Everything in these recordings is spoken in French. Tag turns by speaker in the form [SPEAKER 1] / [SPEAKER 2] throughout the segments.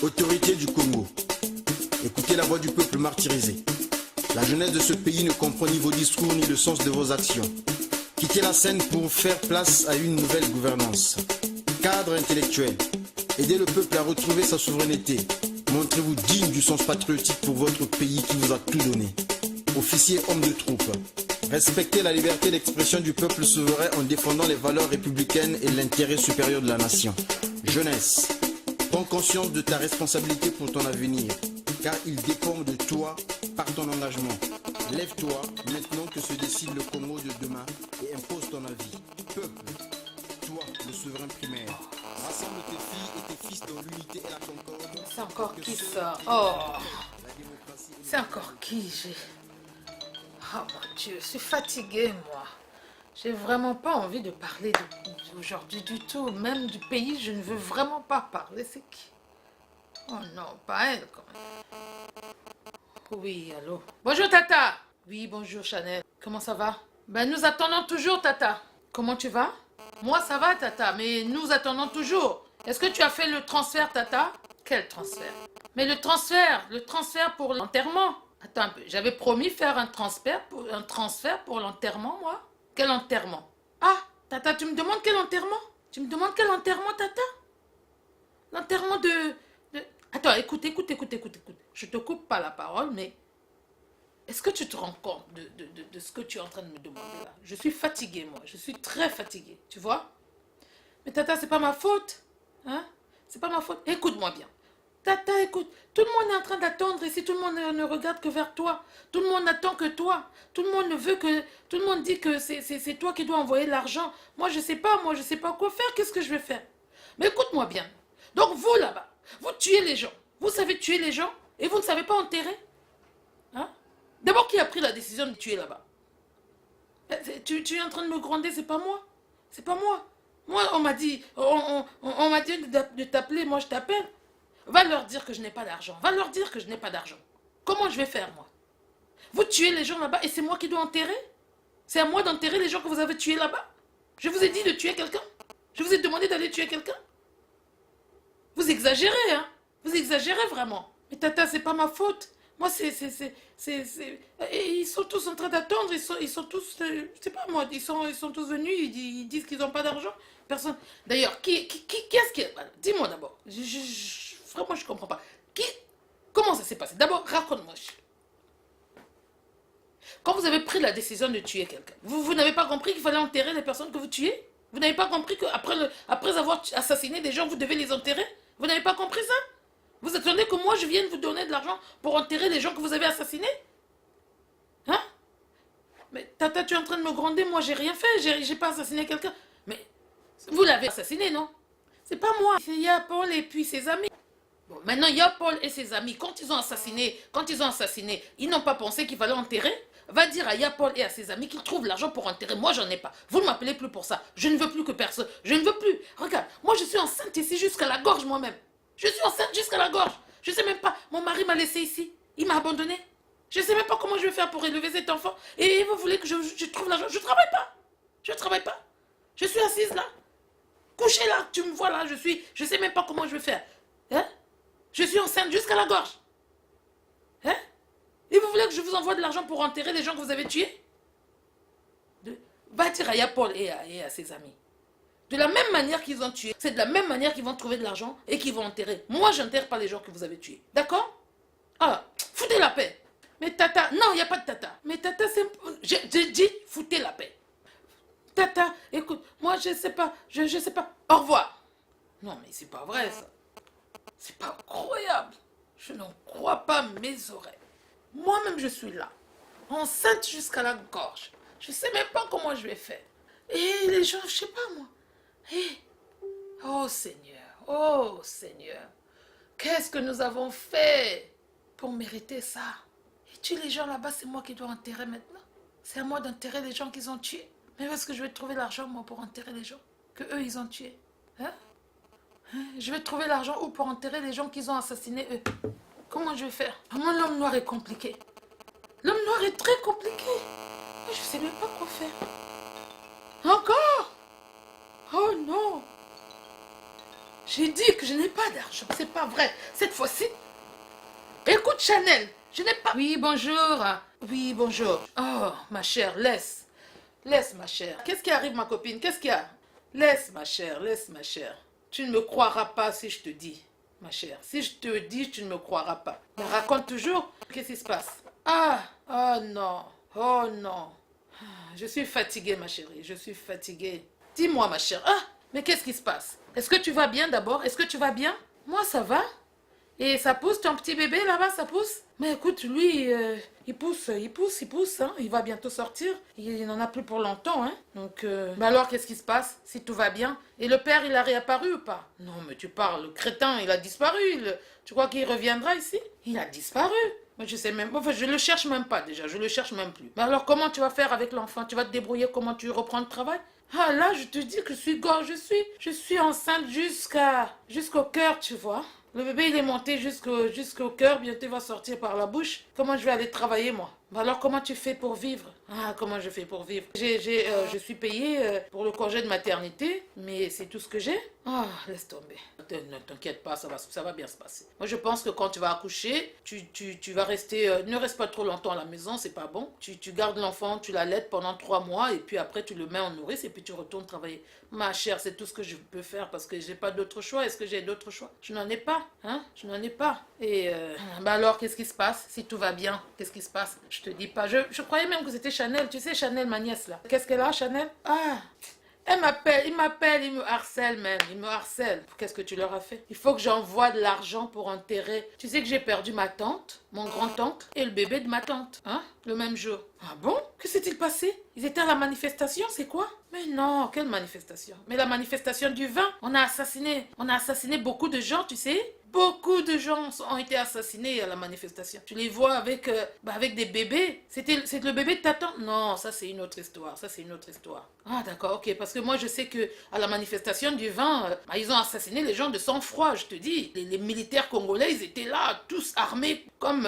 [SPEAKER 1] Autorité du Congo, écoutez la voix du peuple martyrisé. La jeunesse de ce pays ne comprend ni vos discours ni le sens de vos actions. Quittez la scène pour faire place à une nouvelle gouvernance. Cadre intellectuel, aidez le peuple à retrouver sa souveraineté. Montrez-vous digne du sens patriotique pour votre pays qui vous a tout donné. Officiers, hommes de troupe, respectez la liberté d'expression du peuple souverain en défendant les valeurs républicaines et l'intérêt supérieur de la nation. Jeunesse, prends conscience de ta responsabilité pour ton avenir, car il dépend de toi par ton engagement. Lève-toi maintenant que se décide le Congo de demain et impose ton avis. Peuple, toi, le souverain primaire, rassemble tes filles et tes fils dans l'unité et la concorde.
[SPEAKER 2] C'est encore qui ça? Oh, c'est encore qui? Oh mon Dieu, je suis fatiguée moi. J'ai vraiment pas envie de parler d'aujourd'hui du tout. Même du pays, je ne veux vraiment pas parler. C'est qui? Oh non, pas elle quand même. Oui, allô. Bonjour Tata. Oui, bonjour Chanel. Comment ça va? Ben nous attendons toujours Tata. Comment tu vas? Moi ça va Tata, mais nous attendons toujours. Est-ce que tu as fait le transfert Tata? Quel transfert? Mais le transfert pour l'enterrement. Attends un peu, j'avais promis faire un transfert pour l'enterrement moi. Quel enterrement? Ah, Tata, tu me demandes quel enterrement? Tu me demandes quel enterrement Tata? L'enterrement de... Attends, écoute. Je te coupe pas la parole, mais est-ce que tu te rends compte de ce que tu es en train de me demander là? Je suis fatiguée, moi. Je suis très fatiguée, tu vois? Mais Tata, c'est pas ma faute. Hein? C'est pas ma faute. Écoute-moi bien. Tata, écoute. Tout le monde est en train d'attendre ici. Tout le monde ne regarde que vers toi. Tout le monde n'attend que toi. Tout le monde ne veut que... Tout le monde dit que c'est toi qui dois envoyer l'argent. Moi, je sais pas quoi faire. Qu'est-ce que je vais faire? Mais écoute-moi bien. Donc, vous, là-bas, vous tuez les gens. Vous savez tuer les gens et vous ne savez pas enterrer. Hein? D'abord, qui a pris la décision de tuer là-bas? Tu es en train de me gronder, c'est pas moi. C'est pas moi. Moi, on m'a dit de t'appeler, moi je t'appelle. Va leur dire que je n'ai pas d'argent. Comment je vais faire, moi? Vous tuez les gens là-bas et c'est moi qui dois enterrer? C'est à moi d'enterrer les gens que vous avez tués là-bas? Je vous ai dit de tuer quelqu'un? Je vous ai demandé d'aller tuer quelqu'un? Vous exagérez, hein? Vous exagérez vraiment. Mais Tata, c'est pas ma faute. Moi, ils sont tous en train d'attendre. Ils sont tous... c'est pas moi. Ils sont tous venus. Ils disent qu'ils n'ont pas d'argent. Personne... D'ailleurs, qui est-ce qui... Dis-moi d'abord. Vraiment, je comprends pas. Comment ça s'est passé? D'abord, raconte-moi. Quand vous avez pris la décision de tuer quelqu'un, vous n'avez pas compris qu'il fallait enterrer les personnes que vous tuez? Vous n'avez pas compris qu'après avoir assassiné des gens, vous devez les enterrer? Vous n'avez pas compris ça? Vous attendez que moi je vienne vous donner de l'argent pour enterrer les gens que vous avez assassinés? Hein? Mais Tata, tu es en train de me gronder, moi j'ai rien fait, j'ai pas assassiné quelqu'un. Mais vous l'avez assassiné, non? C'est pas moi, c'est Paul et puis ses amis. Bon, maintenant Paul et ses amis, quand ils ont assassiné, ils n'ont pas pensé qu'il fallait enterrer? Va dire à Paul et à ses amis qu'ils trouvent l'argent pour enterrer. Moi, j'en ai pas. Vous ne m'appelez plus pour ça. Je ne veux plus que personne. Je ne veux plus. Regarde, moi, je suis enceinte ici jusqu'à la gorge moi-même. Je suis enceinte jusqu'à la gorge. Je sais même pas. Mon mari m'a laissé ici. Il m'a abandonné. Je sais même pas comment je vais faire pour élever cet enfant. Et vous voulez que je trouve l'argent? Je travaille pas. Je travaille pas. Je suis assise là. Couchée là. Tu me vois là. Je sais même pas comment je vais faire. Hein? Je suis enceinte jusqu'à la gorge. Hein? Et vous voulez que je vous envoie de l'argent pour enterrer les gens que vous avez tués? Va dire à Paul et à ses amis. De la même manière qu'ils ont tué, c'est de la même manière qu'ils vont trouver de l'argent et qu'ils vont enterrer. Moi, je n'enterre pas les gens que vous avez tués. D'accord? Ah, foutez la paix. Mais Tata, non, il n'y a pas de Tata. Mais Tata, c'est... J'ai dit, foutez la paix. Tata, écoute, moi, je sais pas. Je sais pas. Au revoir. Non, mais c'est pas vrai, ça. C'est pas incroyable. Je n'en crois pas mes oreilles. Moi-même, je suis là, enceinte jusqu'à la gorge. Je sais même pas comment je vais faire. Et les gens, je sais pas moi. Oh Seigneur, qu'est-ce que nous avons fait pour mériter ça? Et tuer les gens là-bas, c'est moi qui dois enterrer maintenant? C'est à moi d'enterrer les gens qu'ils ont tués? Mais où est-ce que je vais trouver l'argent, moi, pour enterrer les gens que eux, ils ont tués? Hein? Je vais trouver l'argent où pour enterrer les gens qu'ils ont assassinés, eux? Comment je vais faire? Vraiment, l'homme noir est compliqué. L'homme noir est très compliqué. Je sais même pas quoi faire. Encore? Oh non! J'ai dit que je n'ai pas d'argent. C'est pas vrai. Cette fois-ci, écoute Chanel, je n'ai pas... Oui, bonjour. Oui, bonjour. Oh, ma chère, laisse. Laisse, ma chère. Qu'est-ce qui arrive, ma copine? Qu'est-ce qu'il y a? Laisse, ma chère, laisse, ma chère. Tu ne me croiras pas si je te dis, ma chère. Si je te dis, tu ne me croiras pas. Mais raconte toujours. Qu'est-ce qui se passe? Ah, oh non, oh non. Je suis fatiguée, ma chérie, je suis fatiguée. Dis-moi, ma chère. Ah, mais qu'est-ce qui se passe? Est-ce que tu vas bien d'abord? Est-ce que tu vas bien? Moi, ça va. Et ça pousse, ton petit bébé là-bas, ça pousse? Mais écoute, lui, il pousse, hein. Il va bientôt sortir. Il n'en a plus pour longtemps, hein. Donc, mais alors, qu'est-ce qui se passe? Si tout va bien? Et le père, il a réapparu ou pas? Non, mais tu parles, le crétin, il a disparu. Tu crois qu'il reviendra ici? Il a disparu. Moi, je sais même, enfin, je le cherche même pas déjà, je le cherche même plus. Mais alors, comment tu vas faire avec l'enfant? Tu vas te débrouiller? Comment tu reprends le travail? Ah là, je te dis que je suis enceinte jusqu'au cœur, tu vois. Le bébé, il est monté jusqu'au cœur, bientôt il va sortir par la bouche. Comment je vais aller travailler, moi? Bah alors, comment tu fais pour vivre? Ah, comment je fais pour vivre? Je suis payée pour le congé de maternité, mais c'est tout ce que j'ai. Ah, laisse tomber. Ne t'inquiète pas, ça va bien se passer. Moi, je pense que quand tu vas accoucher, tu vas rester... ne reste pas trop longtemps à la maison, c'est pas bon. Tu gardes l'enfant, tu l'allaites pendant 3 mois, et puis après, tu le mets en nourrice, et puis tu retournes travailler. Ma chère, c'est tout ce que je peux faire, parce que j'ai pas d'autre choix. Est-ce que j'ai d'autre choix? Je n'en ai pas, hein? Je n'en ai pas. Et bah alors, qu'est-ce qui se passe? Si tout va bien, qu'est-ce qui se passe? Je te dis pas. Je croyais même que c'était Chanel. Tu sais, Chanel, ma nièce, là. Qu'est-ce qu'elle a, Chanel? Ah, elle m'appelle, il me harcèle même, il me harcèle. Qu'est-ce que tu leur as fait? Il faut que j'envoie de l'argent pour enterrer. Tu sais que j'ai perdu ma tante, mon grand-oncle, et le bébé de ma tante, hein, le même jour. Ah bon? Que s'est-il passé? Ils étaient à la manifestation, c'est quoi? Mais non, quelle manifestation? Mais la manifestation du vin, on a assassiné beaucoup de gens, tu sais? Beaucoup de gens ont été assassinés à la manifestation. Tu les vois avec des bébés. C'est le bébé de ta tante? Non, ça c'est une autre histoire. Ça c'est une autre histoire. Ah d'accord, ok. Parce que moi je sais que à la manifestation du vin, ils ont assassiné les gens de sang-froid, je te dis. Les militaires congolais, ils étaient là, tous armés, comme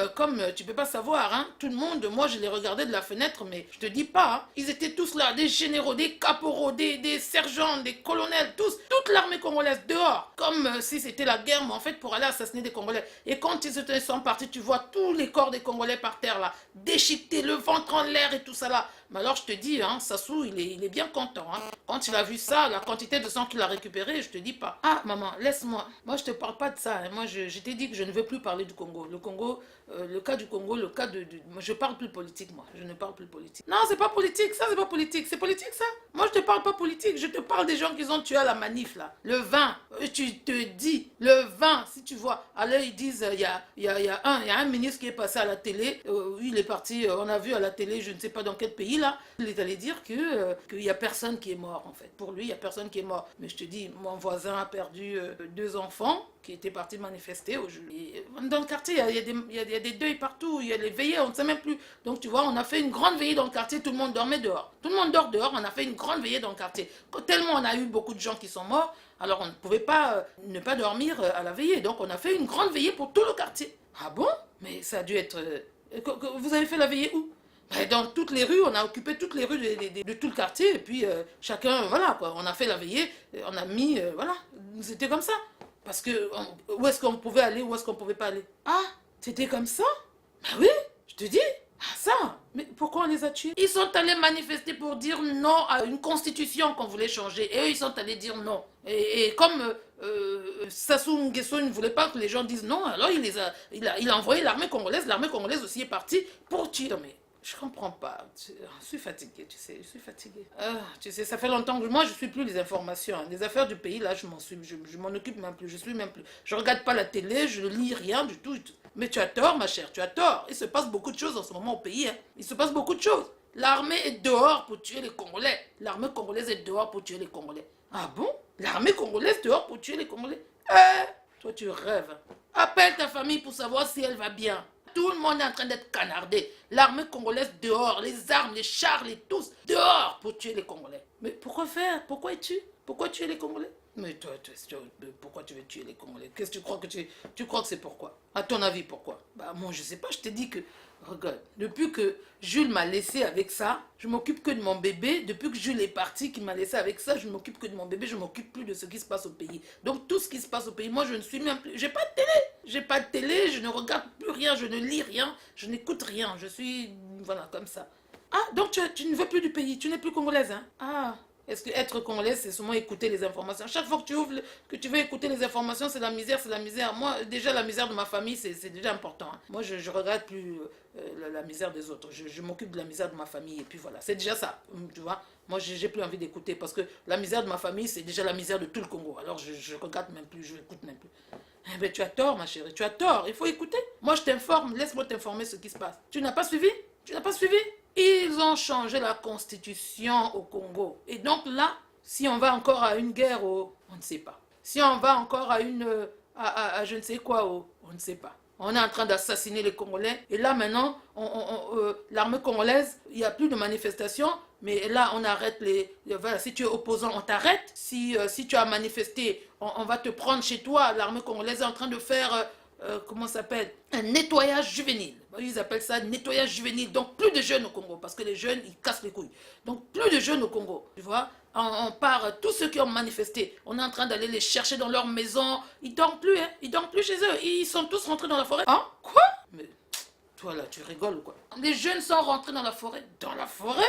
[SPEAKER 2] tu peux pas savoir, hein. Tout le monde, moi je les regardais de la fenêtre, mais je te dis pas, hein. Ils étaient tous là, des généraux, des caporaux, des sergents, des colonels, tous, toute l'armée congolaise dehors. Comme si c'était la guerre, mais en fait pour aller assassiner des Congolais. Et quand ils sont partis, tu vois tous les corps des Congolais par terre là, déchiquetés, le ventre en l'air et tout ça là. Mais alors je te dis, hein, Sassou, il est bien content. Hein. Quand il a vu ça, la quantité de sang qu'il a récupéré, je te dis pas. Ah maman, laisse-moi. Moi je te parle pas de ça. Hein. Moi je t'ai dit que je ne veux plus parler du Congo. Le Congo, le cas du Congo, le cas de... Je parle plus politique moi. Je ne parle plus politique. Non, c'est pas politique. Ça c'est pas politique. C'est politique ça. Moi je te parle pas politique. Je te parle des gens qui ont tué à la manif là. Le vin. Tu te dis, le vin, si tu vois. Alors ils disent, il y a un ministre qui est passé à la télé. Il est parti, on a vu à la télé, je ne sais pas dans quel pays là. Il est allé dire qu'il y a personne qui est mort en fait. Pour lui, il y a personne qui est mort. Mais je te dis, mon voisin a perdu 2 enfants qui étaient partis manifester. Dans le quartier, il y a des deuils partout. Il y a les veillées, on ne sait même plus. Donc tu vois, on a fait une grande veillée dans le quartier. Tout le monde dormait dehors. Tout le monde dort dehors. On a fait une grande veillée dans le quartier. Tellement on a eu beaucoup de gens qui sont morts. Alors on ne pouvait pas ne pas dormir à la veillée. Donc on a fait une grande veillée pour tout le quartier. Ah bon? Mais ça a dû être... Vous avez fait la veillée où? Dans toutes les rues, on a occupé toutes les rues de tout le quartier. Et puis chacun, voilà quoi, on a fait la veillée. On a mis, voilà, c'était comme ça. Parce que où est-ce qu'on pouvait aller, où est-ce qu'on pouvait pas aller? Ah, c'était comme ça? Ben oui, je te dis. Ah ça, mais pourquoi on les a tués? Ils sont allés manifester pour dire non à une constitution qu'on voulait changer. Et eux, ils sont allés dire non. Et comme Sassou Nguesso ne voulait pas que les gens disent non, alors il a envoyé l'armée congolaise. L'armée congolaise aussi est partie pour tuer. Non mais, je comprends pas. Je suis fatiguée, tu sais, je suis fatiguée. Ah, tu sais, ça fait longtemps que moi, je suis plus les informations. Hein. Les affaires du pays, là, je m'en occupe même plus. Je suis même plus. Je regarde pas la télé, je lis rien du tout. Mais tu as tort, ma chère, tu as tort. Il se passe beaucoup de choses en ce moment au pays. Hein. Il se passe beaucoup de choses. L'armée est dehors pour tuer les Congolais. L'armée congolaise est dehors pour tuer les Congolais. Ah bon? L'armée congolaise dehors pour tuer les Congolais? Toi, tu rêves. Appelle ta famille pour savoir si elle va bien. Tout le monde est en train d'être canardé. L'armée congolaise dehors, les armes, les chars, les tous, dehors pour tuer les Congolais. Mais pourquoi faire? Pourquoi tuer les Congolais? Mais toi, pourquoi tu veux tuer les Congolais? Qu'est-ce que tu crois que tu crois que c'est pourquoi? À ton avis, pourquoi? Bah moi, je sais pas, je te dis que, regarde, depuis que Jules m'a laissé avec ça, je m'occupe que de mon bébé. Depuis que Jules est parti, qu'il m'a laissé avec ça, je m'occupe que de mon bébé, je m'occupe plus de ce qui se passe au pays. Donc tout ce qui se passe au pays, moi, je ne suis même plus... J'ai pas de télé. J'ai pas de télé, je ne regarde plus rien, je ne lis rien, je n'écoute rien. Je suis, voilà, comme ça. Ah, donc tu ne veux plus du pays, tu n'es plus congolaise, hein? Ah, est-ce que être congolaise, c'est seulement écouter les informations? Chaque fois que tu ouvres, que tu veux écouter les informations, c'est la misère, c'est la misère. Moi, déjà, la misère de ma famille, c'est déjà important, hein. Moi, je regarde plus la misère des autres. Je m'occupe de la misère de ma famille, et puis voilà. C'est déjà ça, tu vois. Moi, j'ai plus envie d'écouter, parce que la misère de ma famille, c'est déjà la misère de tout le Congo. Alors, je regarde même plus, je n'écoute même plus. Eh ben, tu as tort, ma chérie, tu as tort. Il faut écouter. Moi, je t'informe, laisse-moi t'informer ce qui se passe. Tu n'as pas suivi? Tu n'as pas suivi? Ils ont changé la constitution au Congo. Et donc là, si on va encore à une guerre, on ne sait pas. Si on va encore à une, à je ne sais quoi, on ne sait pas. On est en train d'assassiner les Congolais. Et là, maintenant, l'armée congolaise, il n'y a plus de manifestations. Mais là, on arrête les... Voilà, si tu es opposant, on t'arrête. Si tu as manifesté, on va te prendre chez toi. L'armée congolaise est en train de faire... comment ça s'appelle? Un nettoyage juvénile. Ils appellent ça nettoyage juvénile. Donc plus de jeunes au Congo, parce que les jeunes, ils cassent les couilles. Donc plus de jeunes au Congo, tu vois. On part, tous ceux qui ont manifesté, on est en train d'aller les chercher dans leur maison. Ils dorment plus, hein. Ils dorment plus chez eux. Ils sont tous rentrés dans la forêt. Hein? Quoi? Mais toi là, tu rigoles ou quoi? Les jeunes sont rentrés dans la forêt. Dans la forêt?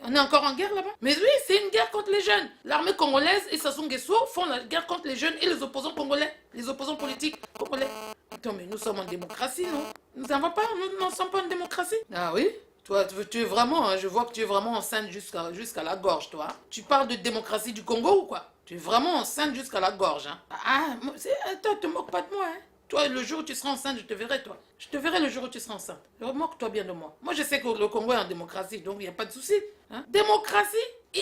[SPEAKER 2] On est encore en guerre là-bas? Mais oui, c'est une guerre contre les jeunes. L'armée congolaise et Sassou Nguesso font la guerre contre les jeunes et les opposants congolais. Les opposants politiques congolais. Attends, mais nous sommes en démocratie, non? Nous n'avons pas, nous ne sommes pas en démocratie. Ah oui? Toi, tu es vraiment, hein, je vois que tu es vraiment enceinte jusqu'à la gorge, toi. Tu parles de démocratie du Congo ou quoi? Tu es vraiment enceinte jusqu'à la gorge, hein. Ah, attends, te moque pas de moi, hein. Toi, le jour où tu seras enceinte, je te verrai, toi. Je te verrai le jour où tu seras enceinte. Moque-toi bien de moi. Moi, je sais que le Congo est en démocratie, donc il n'y a pas de souci. Hein? Démocratie?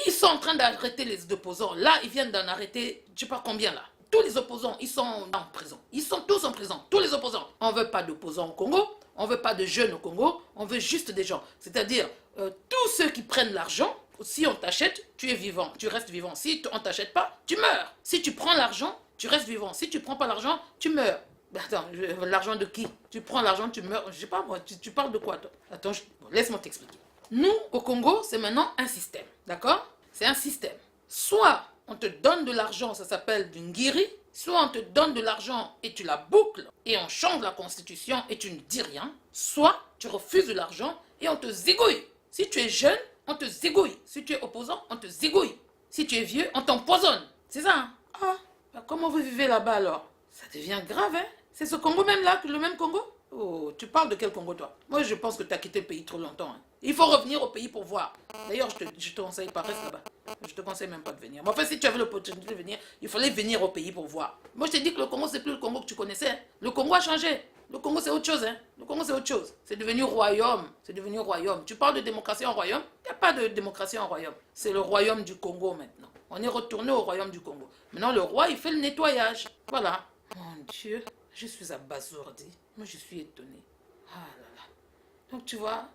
[SPEAKER 2] Ils sont en train d'arrêter les opposants. Là, ils viennent d'en arrêter, je sais pas combien, là. Tous les opposants, ils sont en prison. Ils sont tous en prison, tous les opposants. On ne veut pas d'opposants au Congo, on ne veut pas de jeunes au Congo, on veut juste des gens. C'est-à-dire, tous ceux qui prennent l'argent, si on t'achète, tu es vivant, tu restes vivant. Si on ne t'achète pas, tu meurs. Si tu prends l'argent, tu restes vivant. Si tu ne prends pas l'argent, tu meurs. Attends, l'argent de qui? Tu prends l'argent, tu meurs. Je sais pas moi, tu parles de quoi toi? Attends, laisse-moi t'expliquer. Nous, au Congo, c'est maintenant un système, d'accord? C'est un système. Soit on te donne de l'argent, ça s'appelle du ngiri, soit on te donne de l'argent et tu la boucles et on change la constitution et tu ne dis rien, soit tu refuses de l'argent et on te zigouille. Si tu es jeune, on te zigouille. Si tu es opposant, on te zigouille. Si tu es vieux, on t'empoisonne. C'est ça, hein? Ah, bah comment vous vivez là-bas alors? Ça devient grave, hein? C'est ce Congo même là, le même Congo? Oh, tu parles de quel Congo toi? Moi je pense que tu as quitté le pays trop longtemps, hein. Il faut revenir au pays pour voir. D'ailleurs, je te conseille pas, reste là-bas. Je te conseille même pas de venir. Mais enfin, si tu avais l'opportunité de venir, il fallait venir au pays pour voir. Moi, je t'ai dit que le Congo, c'est plus le Congo que tu connaissais, hein. Le Congo a changé. Le Congo, c'est autre chose, hein. Le Congo, c'est autre chose. C'est devenu royaume. C'est devenu royaume. Tu parles de démocratie en royaume? Il n'y a pas de démocratie en royaume. C'est le royaume du Congo maintenant. On est retourné au royaume du Congo. Maintenant, le roi, il fait le nettoyage. Voilà. Mon Dieu, je suis abasourdie. Moi, je suis étonnée. Ah là là. Donc, tu vois...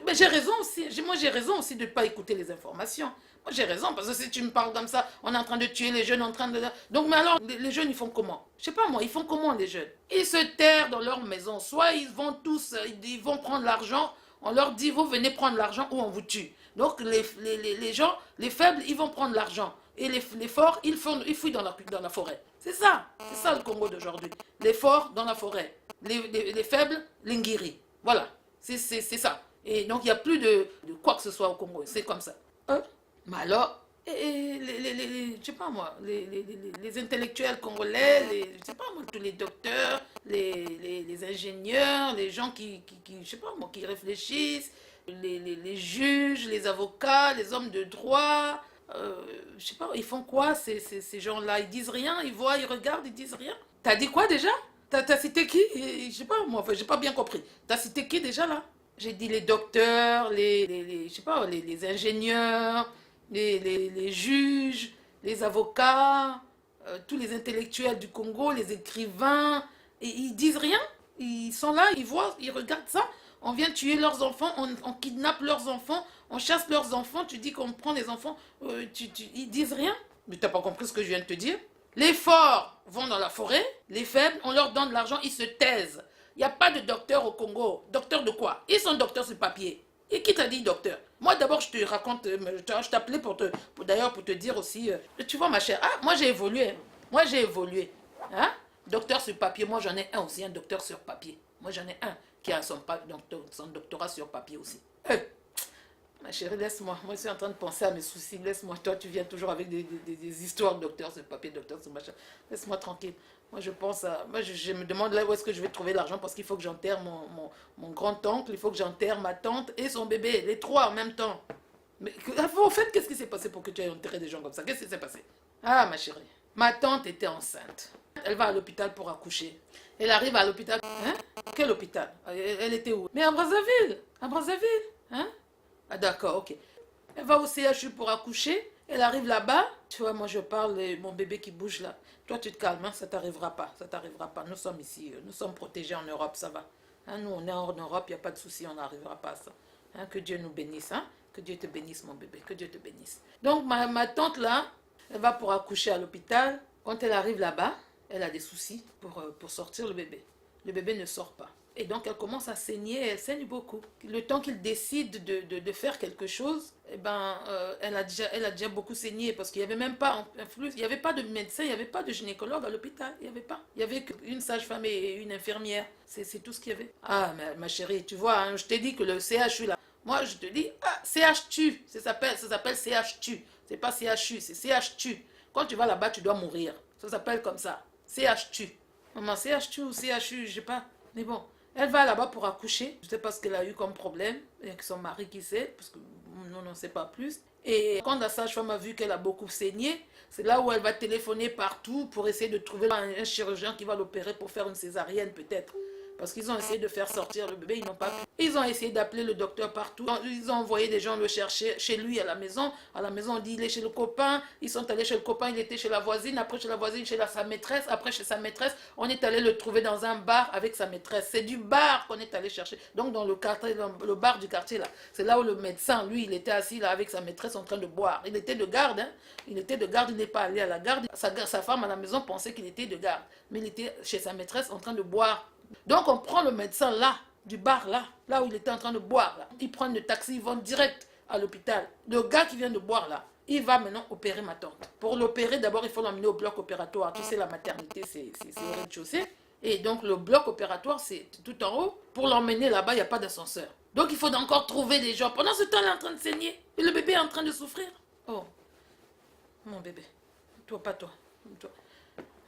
[SPEAKER 2] Mais j'ai raison aussi. Moi, j'ai raison aussi de ne pas écouter les informations. Moi, j'ai raison, parce que si tu me parles comme ça, on est en train de tuer les jeunes, en train de... Donc, mais alors, les jeunes, ils font comment? Je sais pas, moi, ils font comment, les jeunes? Ils se terrent dans leur maison. Soit ils vont tous, ils vont prendre l'argent, on leur dit, vous venez prendre l'argent ou on vous tue. Donc, les gens, les faibles, ils vont prendre l'argent. Et les forts, ils fouillent dans la forêt. C'est ça le Congo d'aujourd'hui. Les forts dans la forêt. Les faibles, les ngiri. Voilà, c'est ça. Et donc, il n'y a plus de quoi que ce soit au Congo. C'est comme ça. Mais alors, je sais pas moi, les intellectuels congolais, je sais pas moi, tous les docteurs, les ingénieurs, les gens qui, je sais pas moi, qui réfléchissent, les juges, les avocats, les hommes de droit, je sais pas, ils font quoi ces gens-là? Ils disent rien, ils voient, ils regardent, ils disent rien. T'as dit quoi déjà? T'as cité qui? Je sais pas moi, enfin, j'ai pas bien compris. T'as cité qui déjà là? J'ai dit les docteurs, je sais pas, les ingénieurs, les juges, les avocats, tous les intellectuels du Congo, les écrivains, et ils disent rien. Ils sont là, ils voient, ils regardent ça. On vient tuer leurs enfants, on kidnappe leurs enfants, on chasse leurs enfants, tu dis qu'on prend les enfants, ils disent rien. Mais t'as pas compris ce que je viens de te dire? Les forts vont dans la forêt, les faibles, on leur donne de l'argent, ils se taisent. Il n'y a pas de docteur au Congo. Docteur de quoi? Ils sont docteurs sur papier. Et qui t'a dit docteur? Moi d'abord je te raconte, je t'appelais d'ailleurs pour te dire aussi, tu vois ma chère, moi j'ai évolué, hein. Moi j'ai évolué. Hein? Docteur sur papier, moi j'en ai un aussi, un docteur sur papier. Moi j'en ai un qui a son doctorat sur papier aussi. Ma chérie, laisse-moi. Moi, je suis en train de penser à mes soucis. Laisse-moi. Toi, tu viens toujours avec des histoires de docteur sur papier, docteur sur machin. Laisse-moi tranquille. Moi, je pense à... Moi, je me demande là où est-ce que je vais trouver l'argent parce qu'il faut que j'enterre mon grand-oncle, il faut que j'enterre ma tante et son bébé. Les trois en même temps. Mais au fait, qu'est-ce qui s'est passé pour que tu aies enterré des gens comme ça? Qu'est-ce qui s'est passé? Ah, ma chérie. Ma tante était enceinte. Elle va à l'hôpital pour accoucher. Elle arrive à l'hôpital. Hein? Quel hôpital? Elle était où? Mais à Brazzaville. À Brazzaville. Hein? Ah d'accord, ok. Elle va au CHU pour accoucher. Elle arrive là-bas. Tu vois, moi je parle de mon bébé qui bouge là. Toi tu te calmes, hein, ça t'arrivera pas. Ça t'arrivera pas. Nous sommes ici, nous sommes protégés en Europe, ça va. Hein, nous on est en Europe, il n'y a pas de souci, on n'arrivera pas à ça. Hein, que Dieu nous bénisse. Hein? Que Dieu te bénisse mon bébé, que Dieu te bénisse. Donc ma tante là, elle va pour accoucher à l'hôpital. Quand elle arrive là-bas, elle a des soucis pour sortir le bébé. Le bébé ne sort pas. Et donc, elle commence à saigner, elle saigne beaucoup. Le temps qu'il décide de faire quelque chose, eh ben, elle a déjà beaucoup saigné parce qu'il n'y avait même pas, il n'y avait pas de médecin, il n'y avait pas de gynécologue à l'hôpital. Il n'y avait pas. Il n'y avait qu'une sage-femme et une infirmière. C'est tout ce qu'il y avait. Ah, ma chérie, tu vois, hein, je t'ai dit que le CHU là, moi je te dis, CHU, ça s'appelle CHU. C'est pas CHU, c'est CHU. Quand tu vas là-bas, tu dois mourir. Ça s'appelle comme ça. CHU. Maman, CHU ou CHU, je sais pas. Mais bon, elle va là-bas pour accoucher. Je ne sais pas ce qu'elle a eu comme problème. Avec son mari qui sait, parce que nous, on n'en sait pas plus. Et quand la sage-femme a vu qu'elle a beaucoup saigné, c'est là où elle va téléphoner partout pour essayer de trouver un chirurgien qui va l'opérer pour faire une césarienne peut-être. Parce qu'ils ont essayé de faire sortir le bébé, ils n'ont pas pu. Ils ont essayé d'appeler le docteur partout. Ils ont envoyé des gens le chercher chez lui à la maison. À la maison, on dit il est chez le copain. Ils sont allés chez le copain, il était chez la voisine. Après, chez la voisine, sa maîtresse. Après, chez sa maîtresse, on est allé le trouver dans un bar avec sa maîtresse. C'est du bar qu'on est allé chercher. Donc, dans le quartier, dans le bar du quartier, là. C'est là où le médecin, lui, il était assis là avec sa maîtresse en train de boire. Il était de garde, hein. Il était de garde, il n'est pas allé à la garde. Sa femme à la maison pensait qu'il était de garde. Mais il était chez sa maîtresse en train de boire. Donc on prend le médecin là, du bar là où il était en train de boire là. Ils prennent le taxi, ils vont direct à l'hôpital. Le gars qui vient de boire là, il va maintenant opérer ma tante. Pour l'opérer, d'abord il faut l'emmener au bloc opératoire. Tu sais, la maternité c'est au rez-de-chaussée. Et donc le bloc opératoire c'est tout en haut. Pour l'emmener là-bas, il n'y a pas d'ascenseur. Donc il faut encore trouver des gens. Pendant ce temps, elle est en train de saigner. Et le bébé est en train de souffrir. Oh, mon bébé. Toi, pas toi.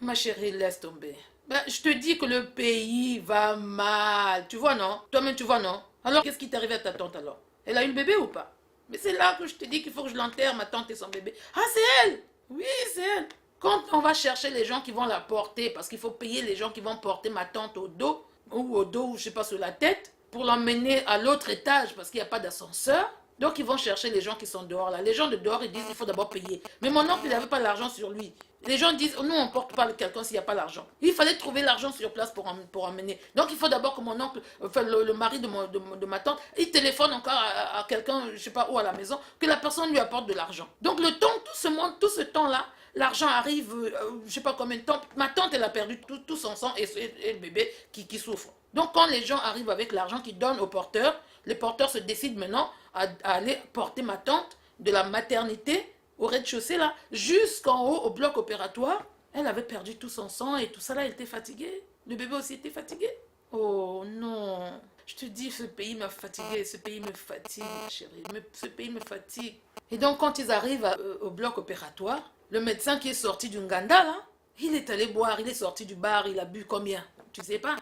[SPEAKER 2] Ma chérie, laisse tomber. Ben, je te dis que le pays va mal. Tu vois, non? Toi-même, tu vois, non? Alors, qu'est-ce qui t'est arrivé à ta tante, alors? Elle a eu le bébé ou pas? Mais c'est là que je te dis qu'il faut que je l'enterre, ma tante et son bébé. Ah, c'est elle! Oui, c'est elle. Quand on va chercher les gens qui vont la porter, parce qu'il faut payer les gens qui vont porter ma tante au dos, ou je sais pas, sur la tête, pour l'emmener à l'autre étage, parce qu'il n'y a pas d'ascenseur. Donc, ils vont chercher les gens qui sont dehors, là. Les gens de dehors, ils disent qu'il faut d'abord payer. Mais mon oncle, il n'avait pas l'argent sur lui. Les gens disent, nous, on ne porte pas quelqu'un s'il n'y a pas l'argent. Il fallait trouver l'argent sur place pour emmener. Donc, il faut d'abord que mon oncle, enfin, le mari de ma tante, il téléphone encore à quelqu'un, je ne sais pas où, à la maison, que la personne lui apporte de l'argent. Donc, le temps, tout ce temps-là, l'argent arrive, je ne sais pas combien de temps. Ma tante, elle a perdu tout son sang et le bébé qui souffre. Donc, quand les gens arrivent avec l'argent qu'ils donnent aux porteurs, les porteurs se décident maintenant à aller porter ma tante de la maternité au rez-de-chaussée, là, jusqu'en haut, au bloc opératoire. Elle avait perdu tout son sang et tout ça, là, elle était fatiguée. Le bébé aussi était fatigué. Oh non, je te dis, ce pays m'a fatiguée, ce pays me fatigue, ma chérie, ce pays me fatigue. Et donc, quand ils arrivent au bloc opératoire, le médecin qui est sorti du Nganda, là, il est allé boire, il est sorti du bar, il a bu combien? Tu sais pas?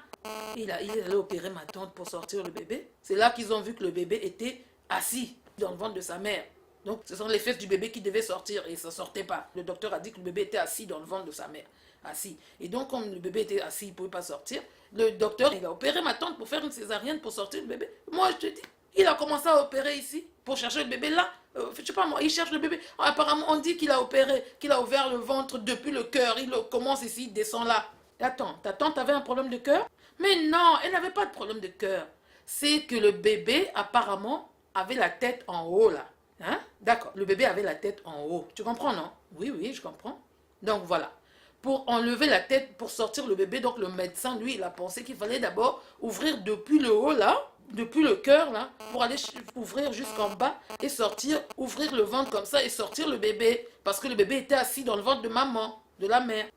[SPEAKER 2] Il est allé opérer ma tante pour sortir le bébé. C'est là qu'ils ont vu que le bébé était assis dans le ventre de sa mère. Donc, ce sont les fesses du bébé qui devaient sortir et ça ne sortait pas. Le docteur a dit que le bébé était assis dans le ventre de sa mère. Assis. Et donc, comme le bébé était assis, il ne pouvait pas sortir, le docteur, il a opéré ma tante pour faire une césarienne pour sortir le bébé. Moi, je te dis, il a commencé à opérer ici pour chercher le bébé là. Je sais pas moi, il cherche le bébé. Apparemment, on dit qu'il a opéré, qu'il a ouvert le ventre depuis le cœur. Il commence ici, il descend là. Attends, ta tante avait un problème de cœur? Mais non, elle n'avait pas de problème de cœur. C'est que le bébé, apparemment, avait la tête en haut là. Hein? D'accord. Le bébé avait la tête en haut. Tu comprends, non? Oui, oui, je comprends. Donc voilà. Pour enlever la tête, pour sortir le bébé, donc le médecin, lui, il a pensé qu'il fallait d'abord ouvrir depuis le haut, là, depuis le cœur, là, pour aller ouvrir jusqu'en bas et sortir, ouvrir le ventre comme ça et sortir le bébé. Parce que le bébé était assis dans le ventre de maman, de la mère.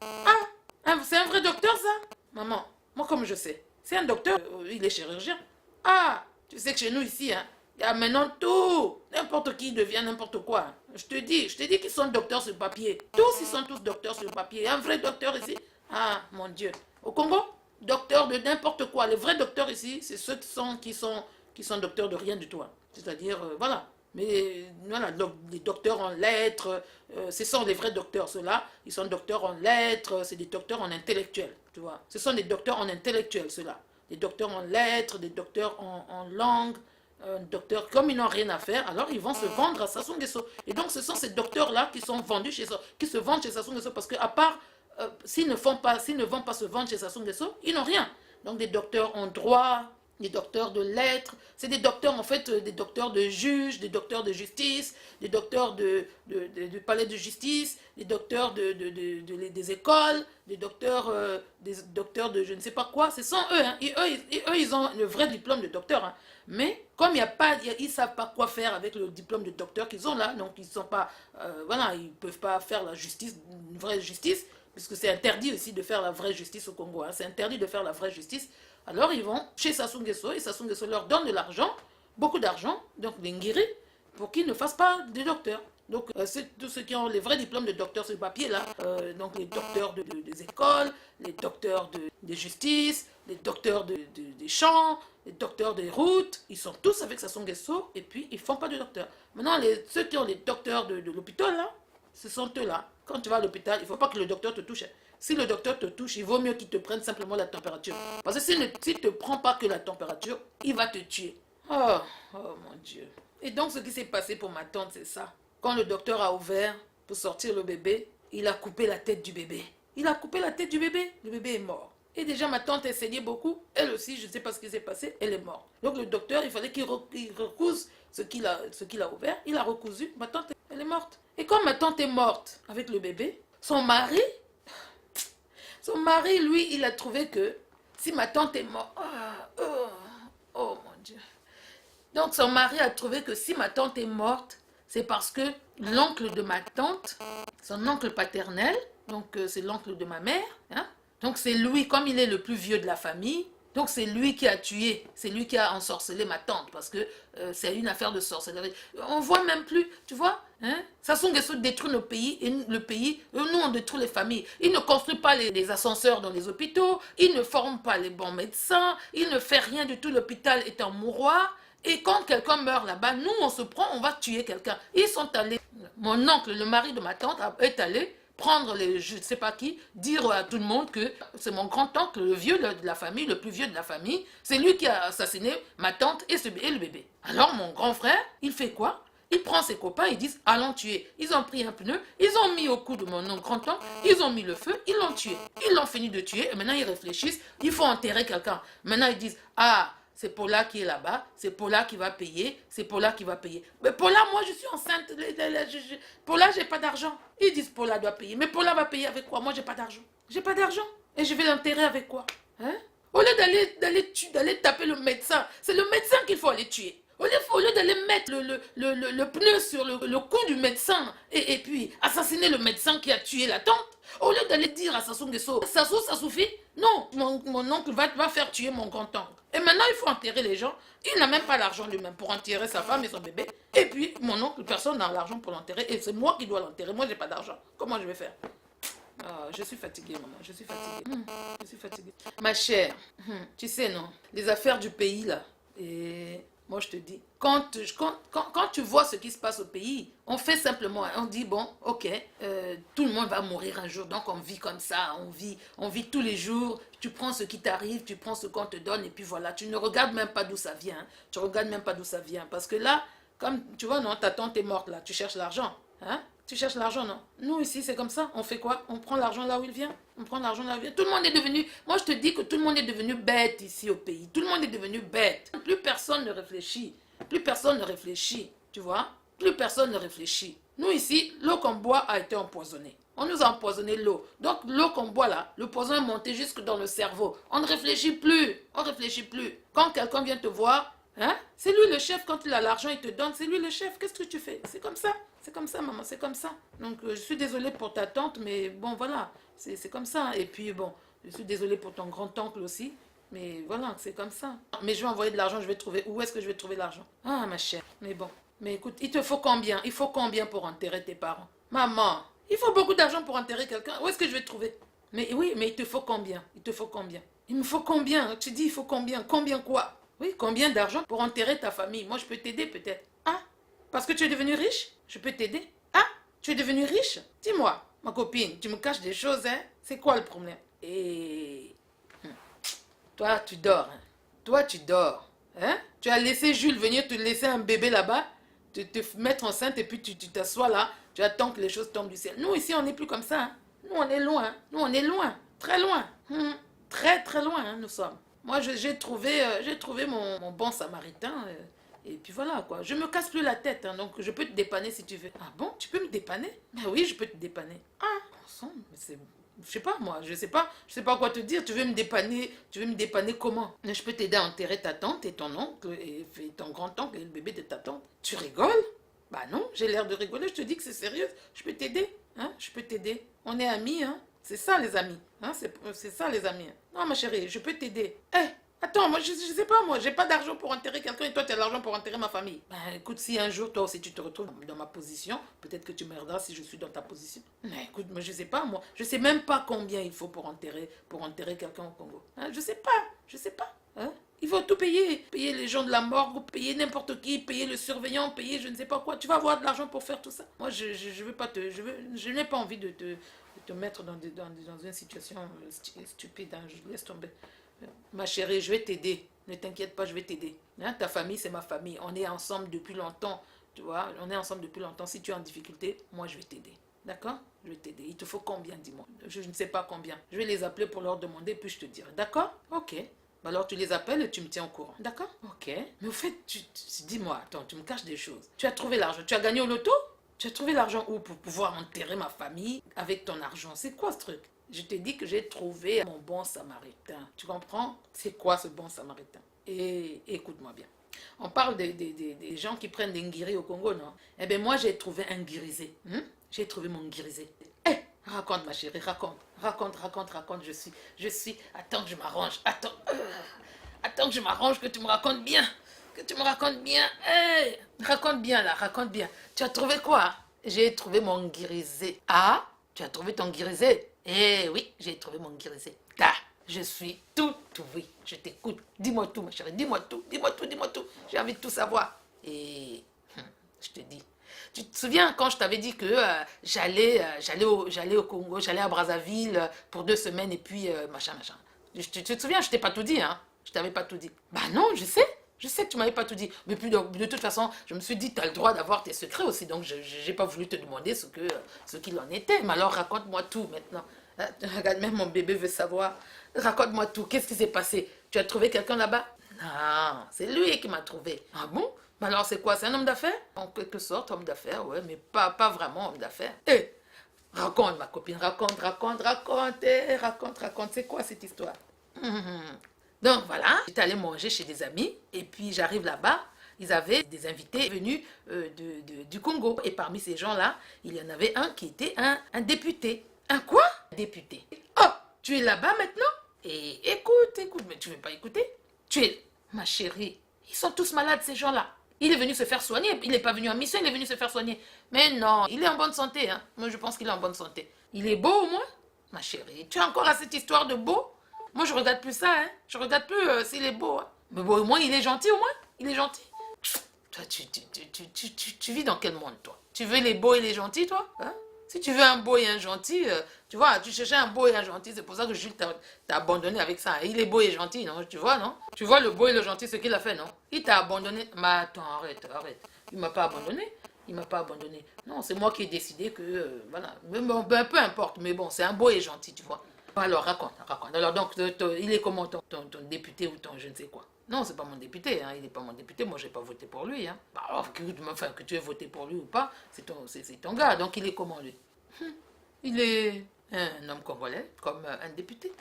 [SPEAKER 2] C'est un vrai docteur, ça? Maman, moi, comme je sais, c'est un docteur, il est chirurgien. Ah, tu sais que chez nous, ici, hein, il y a maintenant tout. N'importe qui devient n'importe quoi. Je te dis qu'ils sont docteurs sur papier. Tous, ils sont tous docteurs sur papier. Un vrai docteur ici. Ah, mon Dieu. Au Congo, docteur de n'importe quoi. Les vrais docteurs ici, c'est ceux qui sont docteurs de rien du tout. Hein. C'est-à-dire, voilà. Mais voilà, les docteurs en lettres, ce sont les vrais docteurs, ceux-là. Ils sont docteurs en lettres, c'est des docteurs en intellectuel, tu vois. Ce sont des docteurs en intellectuel, ceux-là. Des docteurs en lettres, des docteurs en langue. Docteurs, comme ils n'ont rien à faire, alors ils vont se vendre à Sassou Nguesso. Et donc, ce sont ces docteurs-là qui sont vendus qui se vendent chez Sassou Nguesso parce qu'à part, s'ils ne vont pas se vendre chez Sassou Nguesso, ils n'ont rien. Donc, des docteurs en droit, des docteurs de lettres, c'est des docteurs en fait, des docteurs de juges, des docteurs de justice, des docteurs du palais de justice, des docteurs des écoles, des docteurs de je ne sais pas quoi, ce sont eux, hein. Et eux, ils ont le vrai diplôme de docteur, hein. Mais comme ils ne savent pas quoi faire avec le diplôme de docteur qu'ils ont là, donc ils sont pas, voilà, ils ne peuvent pas faire la justice, une vraie justice, puisque c'est interdit aussi de faire la vraie justice au Congo, hein. C'est interdit de faire la vraie justice. Alors ils vont chez Sassou Nguesso et Sassou Nguesso leur donne de l'argent, beaucoup d'argent, donc des nguiris, pour qu'ils ne fassent pas de docteurs. Donc c'est tous ceux qui ont les vrais diplômes de docteurs sur le papier là, donc les docteurs des écoles, les docteurs de justice, les docteurs des champs, les docteurs des routes, ils sont tous avec Sassou Nguesso et puis ils ne font pas de docteurs. Maintenant ceux qui ont les docteurs de l'hôpital là, ce sont eux là. Quand tu vas à l'hôpital, il ne faut pas que le docteur te touche. Si le docteur te touche, il vaut mieux qu'il te prenne simplement la température. Parce que s'il ne te prend pas que la température, il va te tuer. Oh mon Dieu. Et donc ce qui s'est passé pour ma tante, c'est ça. Quand le docteur a ouvert pour sortir le bébé, il a coupé la tête du bébé. Il a coupé la tête du bébé. Le bébé est mort. Et déjà ma tante elle saignait beaucoup. Elle aussi, je ne sais pas ce qui s'est passé, elle est morte. Donc le docteur, il fallait qu'il recouse ce qu'il a ouvert. Il a recousu. Ma tante, elle est morte. Et quand ma tante est morte avec le bébé, son mari, lui, il a trouvé que si ma tante est morte... Oh mon Dieu. Donc son mari a trouvé que si ma tante est morte, c'est parce que l'oncle de ma tante, son oncle paternel, donc c'est l'oncle de ma mère, hein, donc c'est lui, comme il est le plus vieux de la famille, donc c'est lui qui a tué, c'est lui qui a ensorcelé ma tante, parce que c'est une affaire de sorcellerie. On voit même plus, tu vois, hein? Sassou Nguesso détruit nos pays, et le pays, nous on détruit les familles. Il ne construit pas les ascenseurs dans les hôpitaux, il ne forme pas les bons médecins, il ne fait rien du tout, l'hôpital est un mouroir. Et quand quelqu'un meurt là-bas, nous on se prend, on va tuer quelqu'un. Ils sont allés, mon oncle, le mari de ma tante, est allé prendre je ne sais pas qui, dire à tout le monde que c'est mon grand-oncle, le vieux de la famille, le plus vieux de la famille, c'est lui qui a assassiné ma tante et le bébé. Alors mon grand frère, il fait quoi? Il prend ses copains, ils disent allons tuer. Ils ont pris un pneu, ils ont mis au cou de mon grand-oncle, ils ont mis le feu, ils l'ont tué. Ils l'ont fini de tuer et maintenant ils réfléchissent, il faut enterrer quelqu'un. Maintenant ils disent c'est Paula qui est là-bas, c'est Paula qui va payer, c'est Paula qui va payer. Mais Paula, moi je suis enceinte, Paula, j'ai pas d'argent. Ils disent Paula doit payer, mais Paula va payer avec quoi? Moi j'ai pas d'argent. J'ai pas d'argent. Et je vais l'enterrer avec quoi? Hein? Au lieu d'aller taper le médecin, c'est le médecin qu'il faut aller tuer. Au lieu d'aller mettre le pneu sur le cou du médecin et puis assassiner le médecin qui a tué la tante, au lieu d'aller dire à Sassou Nguesso, Sassou, ça suffit? Non, mon oncle va faire tuer mon grand-oncle. Et maintenant, il faut enterrer les gens. Il n'a même pas l'argent lui-même pour enterrer sa femme et son bébé. Et puis, mon oncle, personne n'a l'argent pour l'enterrer. Et c'est moi qui dois l'enterrer. Moi, je n'ai pas d'argent. Comment je vais faire? Je suis fatiguée, maman. Je suis fatiguée. Je suis fatiguée. Ma chère, tu sais, non? Les affaires du pays, là. Et moi, je te dis, quand tu vois ce qui se passe au pays, on fait simplement, on dit, bon, ok, tout le monde va mourir un jour, donc on vit comme ça, on vit tous les jours, tu prends ce qui t'arrive, tu prends ce qu'on te donne, et puis voilà, tu ne regardes même pas d'où ça vient, hein. Tu regardes même pas d'où ça vient, parce que là, comme, tu vois, non, ta tante est morte, là, tu cherches l'argent, hein? Tu cherches l'argent, non? Nous, ici, c'est comme ça. On fait quoi? On prend l'argent là où il vient. On prend l'argent là où il vient. Tout le monde est devenu... Moi, je te dis que tout le monde est devenu bête ici au pays. Tout le monde est devenu bête. Plus personne ne réfléchit. Plus personne ne réfléchit. Tu vois? Plus personne ne réfléchit. Nous ici, l'eau qu'on boit a été empoisonnée. On nous a empoisonné l'eau. Donc l'eau qu'on boit là, le poison est monté jusque dans le cerveau. On ne réfléchit plus. On ne réfléchit plus. Quand quelqu'un vient te voir, hein, c'est lui le chef. Quand il a l'argent, il te donne. C'est lui le chef. Qu'est-ce que tu fais? C'est comme ça. C'est comme ça, maman. C'est comme ça. Donc je suis désolée pour ta tante, mais bon, voilà. C'est comme ça. Et puis bon, je suis désolée pour ton grand-oncle aussi. Mais voilà, c'est comme ça. Mais je vais envoyer de l'argent, je vais trouver. Où est-ce que je vais trouver l'argent? Ah, ma chère. Mais bon. Mais écoute, il te faut combien? Il faut combien pour enterrer tes parents? Maman, il faut beaucoup d'argent pour enterrer quelqu'un. Où est-ce que je vais trouver? Mais oui, mais il te faut combien? Il te faut combien? Il me faut combien? Tu dis il faut combien? Combien quoi? Oui, combien d'argent pour enterrer ta famille? Moi, je peux t'aider peut-être. Ah, parce que tu es devenu riche? Je peux t'aider? Ah, tu es devenu riche? Dis-moi, ma copine, tu me caches des choses, hein? C'est quoi le problème? Et... Toi, tu dors, hein? Toi, tu dors. Hein? Tu as laissé Jules venir te laisser un bébé là-bas, te mettre enceinte et puis tu t'assois là, tu attends que les choses tombent du ciel. Nous, ici, on n'est plus comme ça. Hein? Nous, on est loin. Nous, on est loin. Très loin. Très, très loin, hein, nous sommes. Moi, j'ai trouvé mon bon samaritain. Et puis voilà, quoi. Je me casse plus la tête, hein, donc je peux te dépanner si tu veux. Ah bon? Tu peux me dépanner? Ben oui, je peux te dépanner. Ah, ensemble, mais c'est... Je sais pas moi, je sais pas quoi te dire. Tu veux me dépanner comment? Je peux t'aider à enterrer ta tante et ton oncle et ton grand-oncle et le bébé de ta tante. Tu rigoles? Bah non, j'ai l'air de rigoler, je te dis que c'est sérieux. Je peux t'aider, hein? Je peux t'aider. On est amis, hein? C'est ça les amis, hein? C'est ça les amis. Hein? Non ma chérie, je peux t'aider. Eh, attends, moi je sais pas, moi j'ai pas d'argent pour enterrer quelqu'un et toi tu as l'argent pour enterrer ma famille. Ben écoute, si un jour toi aussi tu te retrouves dans ma position, peut-être que tu m'aideras si je suis dans ta position. Mais écoute, moi je sais pas, moi, je sais même pas combien il faut pour enterrer quelqu'un au Congo. Hein? Je sais pas. Hein? Il faut tout payer. Payer les gens de la morgue, payer n'importe qui, payer le surveillant, payer je ne sais pas quoi. Tu vas avoir de l'argent pour faire tout ça. Moi je veux pas je n'ai pas envie de te mettre dans une situation stupide. Hein? Je laisse tomber. Ma chérie, je vais t'aider. Ne t'inquiète pas, je vais t'aider. Hein, ta famille, c'est ma famille. On est ensemble depuis longtemps. Tu vois, on est ensemble depuis longtemps. Si tu es en difficulté, moi, je vais t'aider. D'accord? Je vais t'aider. Il te faut combien, dis-moi? Je ne sais pas combien. Je vais les appeler pour leur demander, puis je te dirai. D'accord? Ok. Alors, tu les appelles et tu me tiens au courant. D'accord? Ok. Mais au fait, dis-moi, attends, tu me caches des choses. Tu as trouvé l'argent. Tu as gagné au loto? Tu as trouvé l'argent où pour pouvoir enterrer ma famille avec ton argent? C'est quoi ce truc? Je t'ai dit que j'ai trouvé mon bon samaritain. Tu comprends? C'est quoi ce bon samaritain? Et écoute-moi bien. On parle des gens qui prennent des nguiris au Congo, non? Eh bien, moi, j'ai trouvé un guirisé. J'ai trouvé mon guirisé. Eh, raconte, ma chérie, raconte. Je suis... Attends que je m'arrange. Attends que je m'arrange, que tu me racontes bien. Hey, raconte bien, là, raconte bien. Tu as trouvé quoi? J'ai trouvé mon guirisé. Ah, tu as trouvé ton guirisé? Eh oui, j'ai trouvé mon guirisé. Ah, je suis tout oui. Je t'écoute. Dis-moi tout, ma chérie. Dis-moi tout. J'ai envie de tout savoir. Et je te dis. Tu te souviens quand je t'avais dit que j'allais au Congo, j'allais à Brazzaville pour 2 semaines et puis machin. Tu te souviens, je t'ai pas tout dit, hein? Je t'avais pas tout dit. Bah non, je sais que tu m'avais pas tout dit. Mais puis de toute façon, je me suis dit, tu as le droit d'avoir tes secrets aussi. Donc, je n'ai pas voulu te demander ce qu'il en était. Mais alors, raconte-moi tout maintenant. Regarde, même mon bébé veut savoir. Raconte-moi tout. Qu'est-ce qui s'est passé? Tu as trouvé quelqu'un là-bas? Non, c'est lui qui m'a trouvé. Ah bon? Mais alors, c'est quoi? C'est un homme d'affaires? En quelque sorte, homme d'affaires, ouais, mais pas vraiment homme d'affaires. Eh, raconte, ma copine, raconte. C'est quoi cette histoire? Donc voilà, j'étais allée manger chez des amis et puis j'arrive là-bas, ils avaient des invités venus du Congo. Et parmi ces gens-là, il y en avait un qui était un député. Un quoi? Un député. Oh, tu es là-bas maintenant? Et écoute, mais tu ne veux pas écouter? Ma chérie, ils sont tous malades ces gens-là. Il est venu se faire soigner, il n'est pas venu en mission, il est venu se faire soigner. Mais non, il est en bonne santé, hein. Moi je pense qu'il est en bonne santé. Il est beau au moins? Ma chérie, tu es encore à cette histoire de beau? Moi, je regarde plus ça, hein. Je regarde plus s'il est beau, hein. Mais bon, au moins, il est gentil, au moins. Il est gentil. Toi, tu vis dans quel monde, toi? Tu veux les beaux et les gentils, toi? Hein? Si tu veux un beau et un gentil, tu vois, tu cherchais un beau et un gentil, c'est pour ça que Jules t'a abandonné avec ça. Il est beau et gentil, non? Tu vois, non? Tu vois le beau et le gentil, ce qu'il a fait, non? Il t'a abandonné. Mais attends, arrête. Il m'a pas abandonné. Non, c'est moi qui ai décidé que, voilà. Mais bon, ben, peu importe, mais bon, c'est un beau et gentil, tu vois. Alors, raconte. Alors, donc, il est comment ton député ou ton je ne sais quoi? Non, c'est pas mon député, hein. Il n'est pas mon député, moi j'ai pas voté pour lui. Hein. Bah, alors, que tu aies voté pour lui ou pas, c'est ton gars. Donc il est comment lui? Il est un homme congolais, comme un député.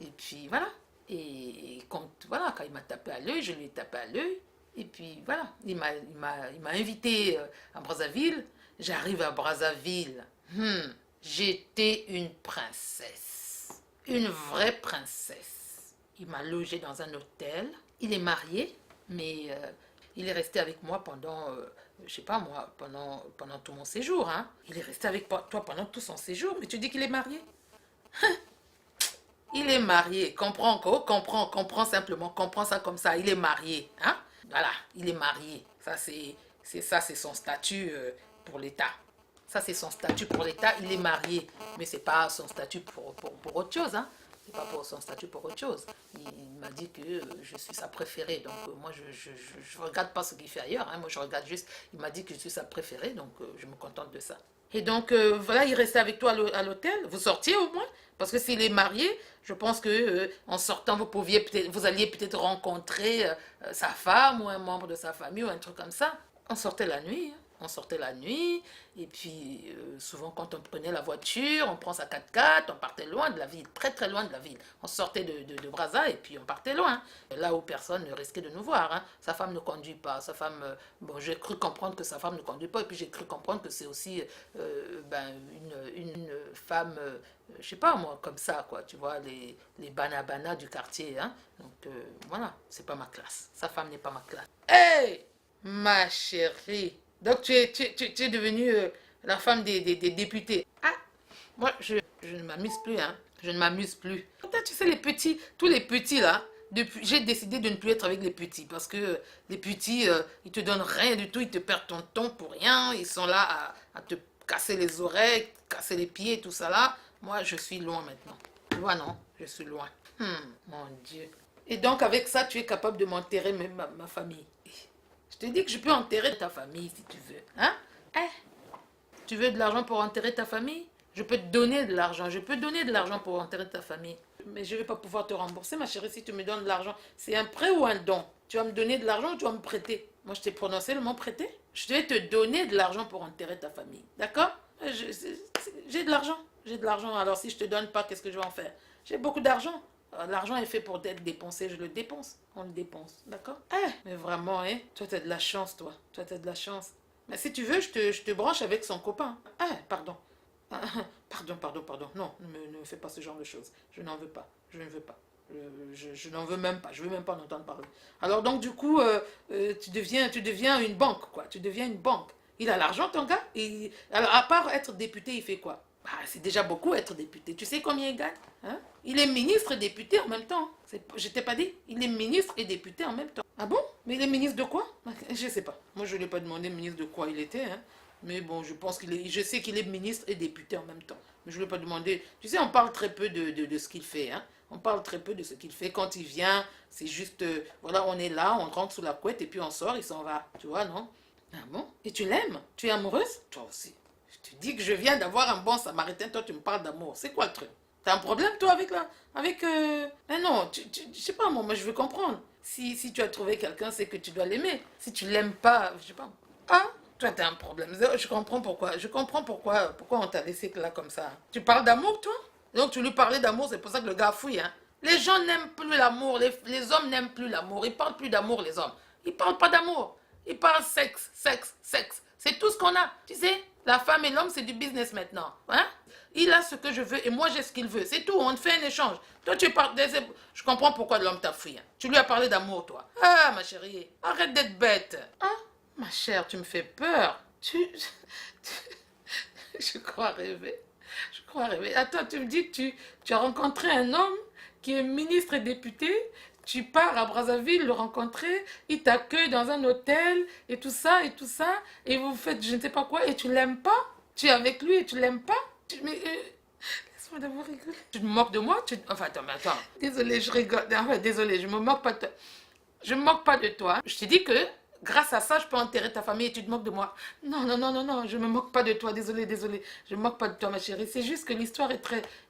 [SPEAKER 2] Et puis voilà. Et voilà, quand il m'a tapé à l'œil, je lui ai tapé à l'œil. Et puis voilà, il m'a invité à Brazzaville. J'arrive à Brazzaville. J'étais une princesse. Une vraie princesse. Il m'a logé dans un hôtel. Il est marié, mais il est resté avec moi pendant, je sais pas moi, pendant tout mon séjour. Hein. Il est resté avec toi pendant tout son séjour, mais tu dis qu'il est marié? Il est marié. Comprends simplement. Comprends ça comme ça. Il est marié. Hein? Voilà, il est marié. Ça, c'est son statut pour l'État. Ça, c'est son statut pour l'État. Il est marié. Mais c'est pas son statut pour autre chose. Hein? C'est pas pour son statut pour autre chose. Il m'a dit que je suis sa préférée. Donc, moi, je regarde pas ce qu'il fait ailleurs. Hein? Moi, je regarde juste. Il m'a dit que je suis sa préférée. Donc, je me contente de ça. Et donc, voilà, il restait avec toi à l'hôtel. Vous sortiez au moins? Parce que s'il est marié, je pense que en sortant, vous alliez peut-être rencontrer sa femme ou un membre de sa famille ou un truc comme ça. On sortait la nuit. Hein. On sortait la nuit. Et puis, souvent, quand on prenait la voiture, on prend sa 4x4, on partait loin de la ville, très très loin de la ville. On sortait de Brazza et puis on partait loin. Là où personne ne risquait de nous voir. Hein. Sa femme ne conduit pas. Sa femme, bon, j'ai cru comprendre que sa femme ne conduit pas. Et puis j'ai cru comprendre que c'est aussi une femme, je sais pas moi, comme ça, quoi. Tu vois, les banabana du quartier. Hein. Donc voilà, c'est pas ma classe. Sa femme n'est pas ma classe. Hey, ma chérie. Donc tu es devenue la femme des députés. Ah, moi je ne m'amuse plus, hein. Je ne m'amuse plus. Pourtant, tu sais, tous les petits là, j'ai décidé de ne plus être avec les petits parce que les petits, ils te donnent rien du tout, ils te perdent ton temps pour rien, ils sont là à te casser les oreilles, casser les pieds, tout ça là. Moi, je suis loin maintenant. Tu vois, non? Je suis loin. Mon Dieu. Et donc, avec ça, tu es capable de m'enterrer même ma famille. Je te dis que je peux enterrer ta famille si tu veux. Hein? Tu veux de l'argent pour enterrer ta famille? Je peux te donner de l'argent. Je peux donner de l'argent pour enterrer ta famille. Mais je ne vais pas pouvoir te rembourser, ma chérie, si tu me donnes de l'argent. C'est un prêt ou un don? Tu vas me donner de l'argent ou tu vas me prêter? Moi, je t'ai prononcé le mot prêter. Je vais te donner de l'argent pour enterrer ta famille. D'accord? J'ai de l'argent. J'ai de l'argent. Alors, si je ne te donne pas, qu'est-ce que je vais en faire? J'ai beaucoup d'argent. L'argent est fait pour être dépensé, je le dépense. On le dépense, d'accord? Mais vraiment, hein? Toi, t'as de la chance, toi. Toi, t'as de la chance. Mais si tu veux, je te branche avec son copain. Pardon. Pardon. Non, ne fais pas ce genre de choses. Je n'en veux pas. Je ne veux pas. Je n'en veux même pas. Je veux même pas en entendre parler. Alors donc, du coup, tu deviens une banque, quoi. Tu deviens une banque. Il a l'argent, ton gars? Alors, à part être député, il fait quoi? C'est déjà beaucoup être député. Tu sais combien il gagne? Hein? Il est ministre et député en même temps. Je t'ai pas dit? Il est ministre et député en même temps. Ah bon? Mais il est ministre de quoi? Je sais pas. Moi, je ne lui ai pas demandé ministre de quoi il était. Hein? Mais bon, je sais qu'il est ministre et député en même temps. Mais je ne lui ai pas demandé. Tu sais, on parle très peu de ce qu'il fait. Hein? On parle très peu de ce qu'il fait. Quand il vient, c'est juste, voilà, on est là, on rentre sous la couette et puis on sort, il s'en va. Tu vois, non? Ah bon? Et tu l'aimes? Tu es amoureuse? Toi aussi. Je te dis que je viens d'avoir un bon samaritain, toi tu me parles d'amour. C'est quoi le truc? T'as un problème toi Mais non, je sais pas, moi je veux comprendre. Si tu as trouvé quelqu'un, c'est que tu dois l'aimer. Si tu l'aimes pas, je sais pas. Toi t'as un problème. Je comprends pourquoi. Pourquoi on t'a laissé là comme ça. Tu parles d'amour toi? Donc tu lui parlais d'amour, c'est pour ça que le gars fouille, hein. Les gens n'aiment plus l'amour, les hommes n'aiment plus l'amour. Ils parlent plus d'amour, les hommes. Ils parlent pas d'amour. Ils parlent sexe. C'est tout ce qu'on a. Tu sais, la femme et l'homme, c'est du business maintenant. Hein? Il a ce que je veux et moi j'ai ce qu'il veut. C'est tout, on fait un échange. Toi, tu parles. Je comprends pourquoi l'homme t'a fouillé. Hein. Tu lui as parlé d'amour, toi. Ah, ma chérie, arrête d'être bête. Hein? Ma chère, tu me fais peur. Je crois rêver. Attends, tu me dis que tu as rencontré un homme qui est ministre et député. Tu pars à Brazzaville le rencontrer, il t'accueille dans un hôtel et tout ça, et vous faites je ne sais pas quoi, et tu l'aimes pas? Tu es avec lui et tu l'aimes pas? Laisse-moi d'abord rigoler. Tu te moques de moi? Enfin, attends. Désolée, je rigole. Enfin, désolée, je me moque pas de toi. Je me moque pas de toi. Je te dis que grâce à ça, je peux enterrer ta famille et tu te moques de moi. Non, je me moque pas de toi. Désolée. Je me moque pas de toi, ma chérie. C'est juste que l'histoire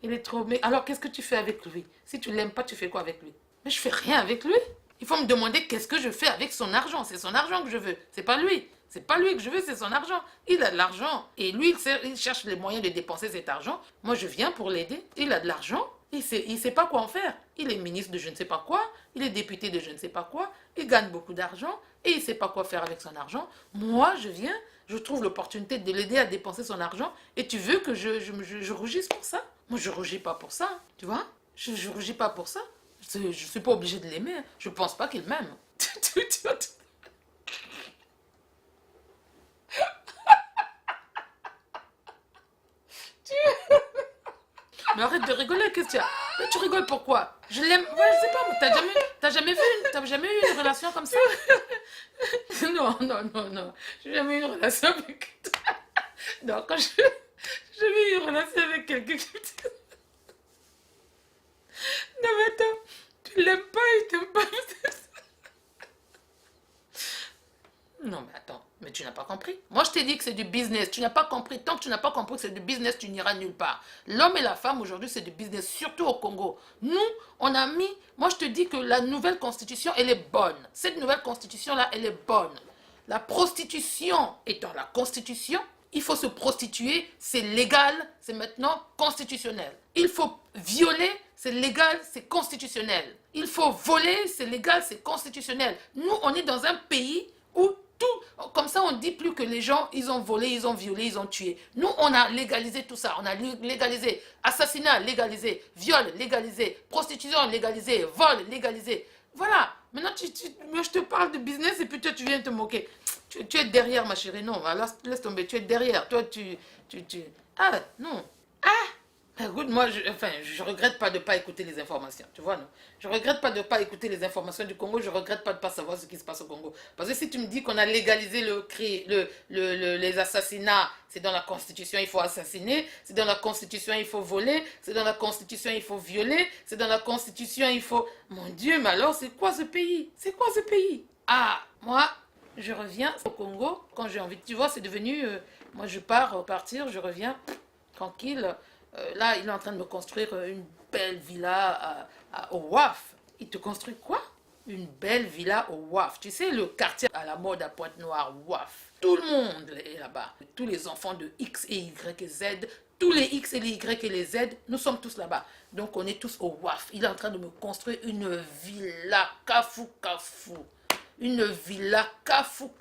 [SPEAKER 2] elle est trop... Mais alors, qu'est-ce que tu fais avec lui? Si tu l'aimes pas, tu fais quoi avec lui? Mais je fais rien avec lui. Il faut me demander qu'est-ce que je fais avec son argent. C'est son argent que je veux. C'est pas lui. C'est pas lui que je veux, c'est son argent. Il a de l'argent. Et lui, il cherche les moyens de dépenser cet argent. Moi, je viens pour l'aider. Il a de l'argent. Il sait pas quoi en faire. Il est ministre de je ne sais pas quoi. Il est député de je ne sais pas quoi. Il gagne beaucoup d'argent. Et il sait pas quoi faire avec son argent. Moi, je viens. Je trouve l'opportunité de l'aider à dépenser son argent. Et tu veux que je rougisse pour ça? Moi, je rougis pas pour ça. Tu vois? Je rougis pas pour ça. Je suis pas obligée de l'aimer. Je pense pas qu'il m'aime. Mais arrête de rigoler, qu'est-ce que tu as? Mais tu rigoles pourquoi? Je l'aime. Ouais, je sais pas, t'as jamais eu une relation comme ça? Non, non, non, non. J'ai jamais eu une relation avec toi. Non, quand j'ai jamais eu une relation avec quelqu'un qui me dit... Non, mais attends, tu l'aimes pas, il t'aime pas. Non, mais attends, mais tu n'as pas compris. Moi, je t'ai dit que c'est du business. Tu n'as pas compris. Tant que tu n'as pas compris que c'est du business, tu n'iras nulle part. L'homme et la femme, aujourd'hui, c'est du business, surtout au Congo. Nous, on a mis... Moi, je te dis que la nouvelle constitution, elle est bonne. Cette nouvelle constitution-là, elle est bonne. La prostitution est dans la constitution. Il faut se prostituer, c'est légal, c'est maintenant constitutionnel. Il faut violer, c'est légal, c'est constitutionnel. Il faut voler, c'est légal, c'est constitutionnel. Nous, on est dans un pays où tout, comme ça on ne dit plus que les gens, ils ont volé, ils ont violé, ils ont tué. Nous, on a légalisé tout ça. On a légalisé assassinat, légalisé, viol, légalisé, prostitution, légalisé, vol, légalisé. Voilà. Maintenant, moi, je te parle de business et puis toi, tu viens te moquer. Tu es derrière, ma chérie. Non, laisse tomber. Tu es derrière. Toi, Ah, non. Écoute, moi, je regrette pas de ne pas écouter les informations, tu vois, non? Je regrette pas de ne pas écouter les informations du Congo, je regrette pas de ne pas savoir ce qui se passe au Congo. Parce que si tu me dis qu'on a légalisé les assassinats, c'est dans la Constitution, il faut assassiner, c'est dans la Constitution, il faut voler, c'est dans la Constitution, il faut violer, c'est dans la Constitution, il faut... Mon Dieu, mais alors, c'est quoi ce pays? C'est quoi ce pays? Ah, moi, je reviens au Congo quand j'ai envie. Tu vois, c'est devenu... moi, je partir, je reviens tranquille. Là, il est en train de me construire une belle villa au WAF. Il te construit quoi? Une belle villa au WAF. Tu sais, le quartier à la mode à Pointe-Noire, WAF. Tout le monde est là-bas. Tous les enfants de X et Y et Z, tous les X et les Y et les Z, nous sommes tous là-bas. Donc, on est tous au WAF. Il est en train de me construire une villa Kafou. Une villa Kafou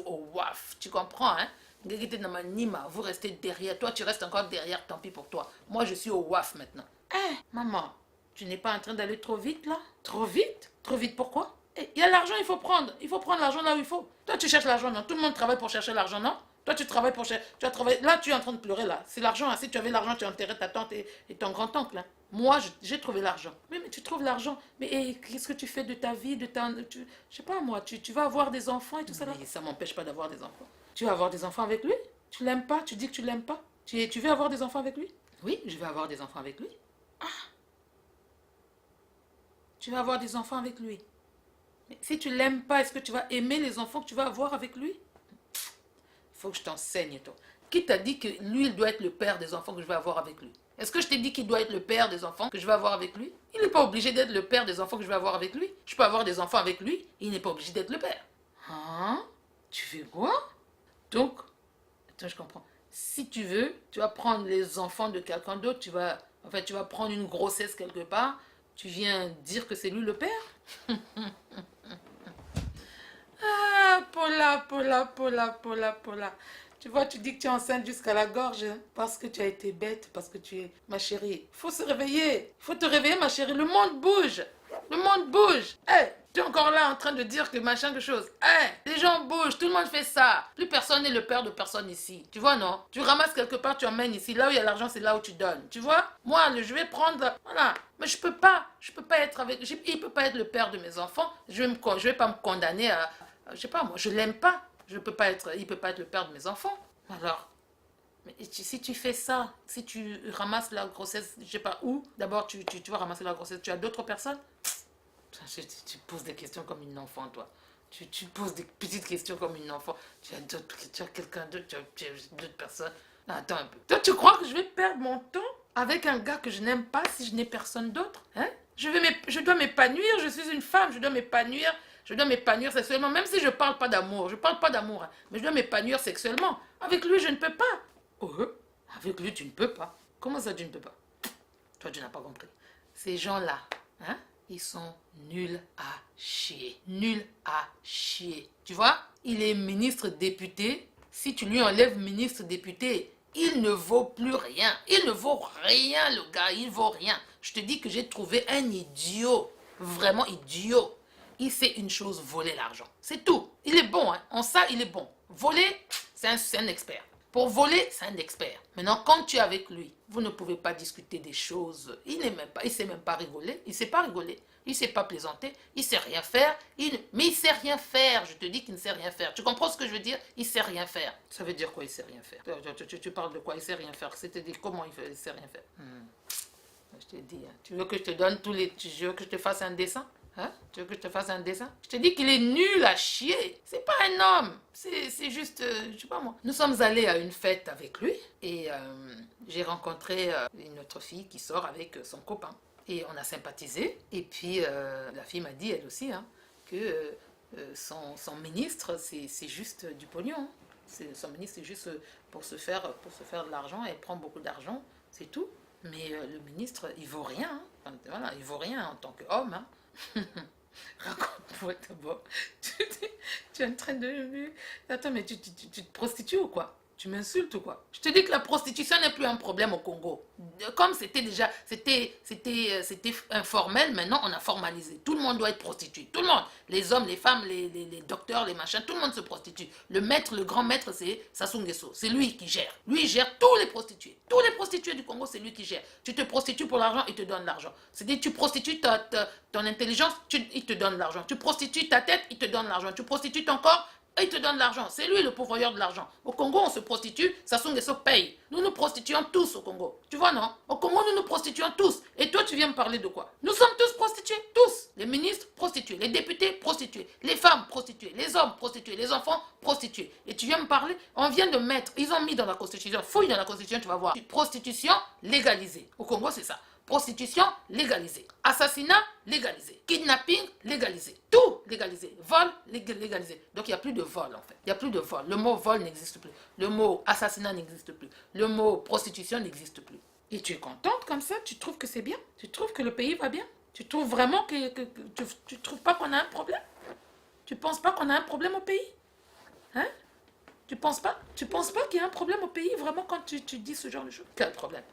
[SPEAKER 2] au WAF. Tu comprends, hein? Vous restez derrière. Toi, tu restes encore derrière, tant pis pour toi. Moi, je suis au WAF maintenant. Eh, maman, tu n'es pas en train d'aller trop vite, là? Trop vite? Trop vite, pourquoi? Il y a l'argent, il faut prendre. Il faut prendre l'argent là où il faut. Toi, tu cherches l'argent, non? Tout le monde travaille pour chercher l'argent, non? Toi, tu travailles pour chercher... Tu as travaillé... Là, tu es en train de pleurer, là. C'est l'argent. Hein. Si tu avais l'argent, tu enterrais ta tante et ton grand-oncle. Hein. Moi, j'ai trouvé l'argent. Mais tu trouves l'argent. Mais qu'est-ce que tu fais de ta vie, je sais pas, moi. Tu vas avoir des enfants et tout ça, là? Mais ça m'empêche pas d'avoir des enfants. Tu vas avoir des enfants avec lui? Tu l'aimes pas? Tu dis que tu l'aimes pas? Tu veux avoir des enfants avec lui? Oui, je vais avoir des enfants avec lui. Ah! Tu vas avoir des enfants avec lui. Mais si tu l'aimes pas, est-ce que tu vas aimer les enfants que tu vas avoir avec lui? Il faut que je t'enseigne, toi. Qui t'a dit que lui, il doit être le père des enfants que je vais avoir avec lui? Est-ce que je t'ai dit qu'il doit être le père des enfants que je vais avoir avec lui? Il n'est pas obligé d'être le père des enfants que je vais avoir avec lui. Je peux avoir des enfants avec lui, il n'est pas obligé d'être le père. Hein? Tu fais quoi? Donc, attends, je comprends. Si tu veux, tu vas prendre les enfants de quelqu'un d'autre, tu vas prendre une grossesse quelque part, tu viens dire que c'est lui le père? Ah, Paula. Tu vois, tu dis que tu es enceinte jusqu'à la gorge, hein, parce que tu as été bête, parce que tu es... Ma chérie, il faut se réveiller. Il faut te réveiller, ma chérie. Le monde bouge. Le monde bouge. Hey, tu es encore là en train de dire que machin, que chose. Hey, les gens bougent, tout le monde fait ça. Plus personne n'est le père de personne ici. Tu vois, non? Tu ramasses quelque part, tu emmènes ici. Là où il y a l'argent, c'est là où tu donnes. Tu vois? Moi, je vais prendre... Voilà. Mais je peux pas être avec... Il peut pas être le père de mes enfants. Je vais pas me condamner à... Je sais pas, moi, je l'aime pas. Il peut pas être le père de mes enfants. Alors, mais si tu fais ça, si tu ramasses la grossesse, je sais pas où, d'abord tu vas ramasser la grossesse, tu as d'autres personnes? Tu poses des questions comme une enfant, toi. Tu poses des petites questions comme une enfant. Tu as quelqu'un d'autre, tu as d'autres personnes. Non, attends un peu. Toi, tu crois que je vais perdre mon temps avec un gars que je n'aime pas si je n'ai personne d'autre? Hein? Je dois m'épanouir, je suis une femme, je dois m'épanouir sexuellement, même si je ne parle pas d'amour. Je ne parle pas d'amour, hein, mais je dois m'épanouir sexuellement. Avec lui, je ne peux pas. Oh, avec lui, tu ne peux pas. Comment ça, tu ne peux pas? Toi, tu n'as pas compris. Ces gens-là, hein, ils sont nuls à chier. Nuls à chier. Tu vois? Il est ministre député. Si tu lui enlèves ministre député, il ne vaut plus rien. Il ne vaut rien, le gars. Il vaut rien. Je te dis que j'ai trouvé un idiot. Vraiment idiot. Il sait une chose, voler l'argent. C'est tout. Il est bon, hein. En ça, il est bon. Voler, c'est un expert. Pour voler, c'est un expert. Maintenant, quand tu es avec lui, vous ne pouvez pas discuter des choses. Il ne sait même pas rigoler. Il ne sait pas rigoler. Il ne sait pas plaisanter. Il ne sait rien faire. Mais il ne sait rien faire. Je te dis qu'il ne sait rien faire. Tu comprends ce que je veux dire? Il ne sait rien faire. Ça veut dire quoi, il ne sait rien faire? Tu parles de quoi? Il ne sait rien faire. C'est-à-dire comment il ne sait rien faire? Je te dis, hein. Tu veux que je te donne tu veux que je te fasse un dessin? Hein? Tu veux que je te fasse un dessin? Je te dis qu'il est nul à chier. C'est pas un homme. C'est juste, je sais pas moi. Nous sommes allés à une fête avec lui et j'ai rencontré une autre fille qui sort avec son copain. Et on a sympathisé. Et puis la fille m'a dit, elle aussi, hein, que son ministre, c'est juste du pognon. Hein. Son ministre, c'est juste pour se faire de l'argent. Elle prend beaucoup d'argent, c'est tout. Mais le ministre, il vaut rien. Hein. Enfin, voilà, il vaut rien en tant qu'homme. Hein. Raconte-moi d'abord. Tu es en train de... Attends, mais tu te prostitues ou quoi? Tu m'insultes ou quoi? Je te dis que la prostitution n'est plus un problème au Congo. Comme c'était déjà... C'était informel, maintenant on a formalisé. Tout le monde doit être prostitué. Tout le monde. Les hommes, les femmes, les docteurs, les machins, tout le monde se prostitue. Le maître, le grand maître, c'est Sassou Nguesso. C'est lui qui gère. Lui, il gère tous les prostituées. Tous les prostituées du Congo, c'est lui qui gère. Tu te prostitues pour l'argent, il te donne l'argent. C'est-à-dire, tu prostitues ton intelligence, il te donne l'argent. Tu prostitues ta tête, il te donne l'argent. Tu prostitues ton corps, il te donne l'argent. C'est lui le pourvoyeur de l'argent. Au Congo, on se prostitue, Sassou Nguesso paye. Nous nous prostituons tous au Congo. Tu vois, non? Au Congo, nous nous prostituons tous. Et toi, tu viens me parler de quoi? Nous sommes tous prostitués, tous. Les ministres, prostitués. Les députés, prostitués. Les femmes, prostituées. Les hommes, prostitués. Les enfants, prostitués. Et tu viens me parler? On vient de mettre, ils ont mis dans la Constitution, fouille dans la Constitution, tu vas voir. Prostitution légalisée. Au Congo, c'est ça. Prostitution légalisée. Assassinat légalisé. Kidnapping légalisé. Tout légalisé. Vol légalisé. Donc il n'y a plus de vol en fait. Il n'y a plus de vol. Le mot vol n'existe plus. Le mot assassinat n'existe plus. Le mot prostitution n'existe plus. Et tu es contente comme ça? Tu trouves que c'est bien? Tu trouves que le pays va bien? Tu trouves vraiment que tu trouves pas qu'on a un problème? Tu penses pas qu'on a un problème au pays? Hein? Tu penses pas qu'il y a un problème au pays vraiment quand tu dis ce genre de choses? Quel problème?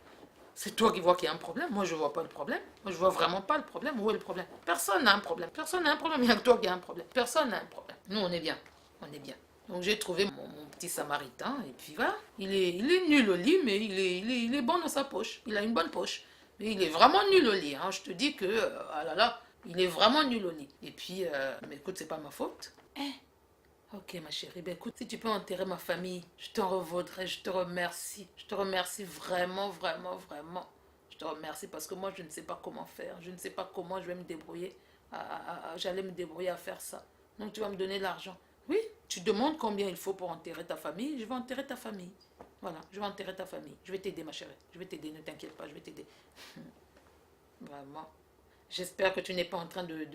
[SPEAKER 2] C'est toi qui vois qu'il y a un problème. Moi, je ne vois pas le problème. Moi, je vois vraiment pas le problème. Où est le problème? Personne n'a un problème. Personne n'a un problème. Il n'y a que toi qui as un problème. Personne n'a un problème. Nous, on est bien. On est bien. Donc, j'ai trouvé mon petit samaritain. Et puis, voilà. Il est nul au lit, mais il est bon dans sa poche. Il a une bonne poche. Mais il est vraiment nul au lit. Hein. Je te dis que, ah là là, il est vraiment nul au lit. Et puis, mais écoute, c'est pas ma faute. Ok, ma chérie, ben écoute, si tu peux enterrer ma famille, je t'en revaudrai, je te remercie. Je te remercie vraiment, vraiment, vraiment. Je te remercie parce que moi, je ne sais pas comment faire. Je ne sais pas comment je vais me débrouiller. J'allais me débrouiller à faire ça. Donc, tu vas me donner l'argent. Oui, tu demandes combien il faut pour enterrer ta famille. Je vais enterrer ta famille. Voilà, je vais enterrer ta famille. Je vais t'aider, ma chérie. Je vais t'aider, ne t'inquiète pas, je vais t'aider. Vraiment. J'espère que tu n'es pas en train de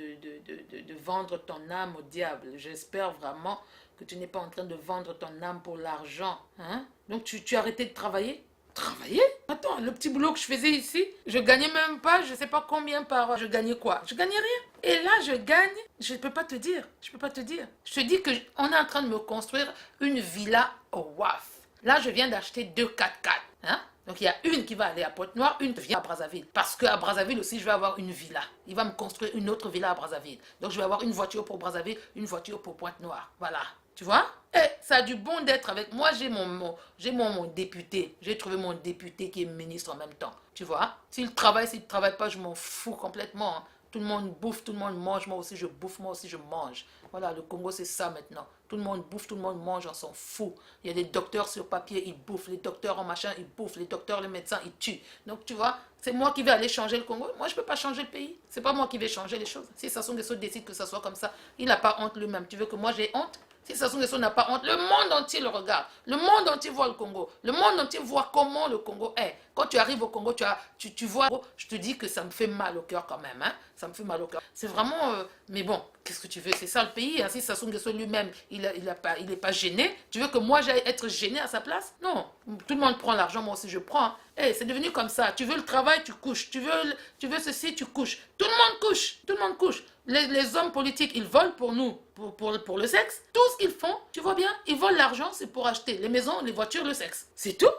[SPEAKER 2] vendre ton âme au diable. J'espère vraiment que tu n'es pas en train de vendre ton âme pour l'argent. Hein? Donc tu as arrêté de travailler? Travailler? Attends, le petit boulot que je faisais ici, je gagnais même pas, je sais pas combien par heure. Je gagnais quoi? Je gagnais rien. Et là, je gagne, je peux pas te dire. Je peux pas te dire. Je te dis que on est en train de me construire une villa au WAF. Là, je viens d'acheter 2 4x4. Hein? Donc il y a une qui va aller à Pointe-Noire, une qui vient à Brazzaville. Parce qu'à Brazzaville aussi, je vais avoir une villa. Il va me construire une autre villa à Brazzaville. Donc je vais avoir une voiture pour Brazzaville, une voiture pour Pointe-Noire. Voilà. Tu vois? Et ça a du bon d'être avec moi. J'ai mon député. J'ai trouvé mon député qui est ministre en même temps. Tu vois? S'il travaille pas, je m'en fous complètement. Hein. Tout le monde bouffe, tout le monde mange. Moi aussi, je bouffe, moi aussi, je mange. Voilà, le Congo, c'est ça maintenant. Tout le monde bouffe, tout le monde mange, on s'en fout. Il y a des docteurs sur papier, ils bouffent. Les docteurs en machin, ils bouffent. Les docteurs, les médecins, ils tuent. Donc, tu vois, C'est moi qui vais aller changer le Congo. Moi, je ne peux pas changer le pays. C'est pas moi qui vais changer les choses. Si Sassou Nguesso décide que ça soit comme ça, il n'a pas honte lui-même. Tu veux que moi j'ai honte? Si Sassou Nguesso n'a pas honte, le monde entier le regarde. Le monde entier voit le Congo. Le monde entier voit comment le Congo est. Quand tu arrives au Congo, tu vois, je te dis que ça me fait mal au cœur quand même. Hein? Ça me fait mal au cœur. C'est vraiment... mais bon, qu'est-ce que tu veux? C'est ça le pays. Hein? Si Sassou Nguesso lui-même, il n'est pas gêné, tu veux que moi j'aille être gêné à sa place? Non. Tout le monde prend l'argent, moi aussi je prends. Hein? Hey, c'est devenu comme ça. Tu veux le travail, tu couches. Tu veux ceci, tu couches. Tout le monde couche. Tout le monde couche. Les hommes politiques, ils volent pour nous, pour le sexe. Tout ce qu'ils font, tu vois bien, ils volent l'argent, c'est pour acheter les maisons, les voitures, le sexe. C'est tout.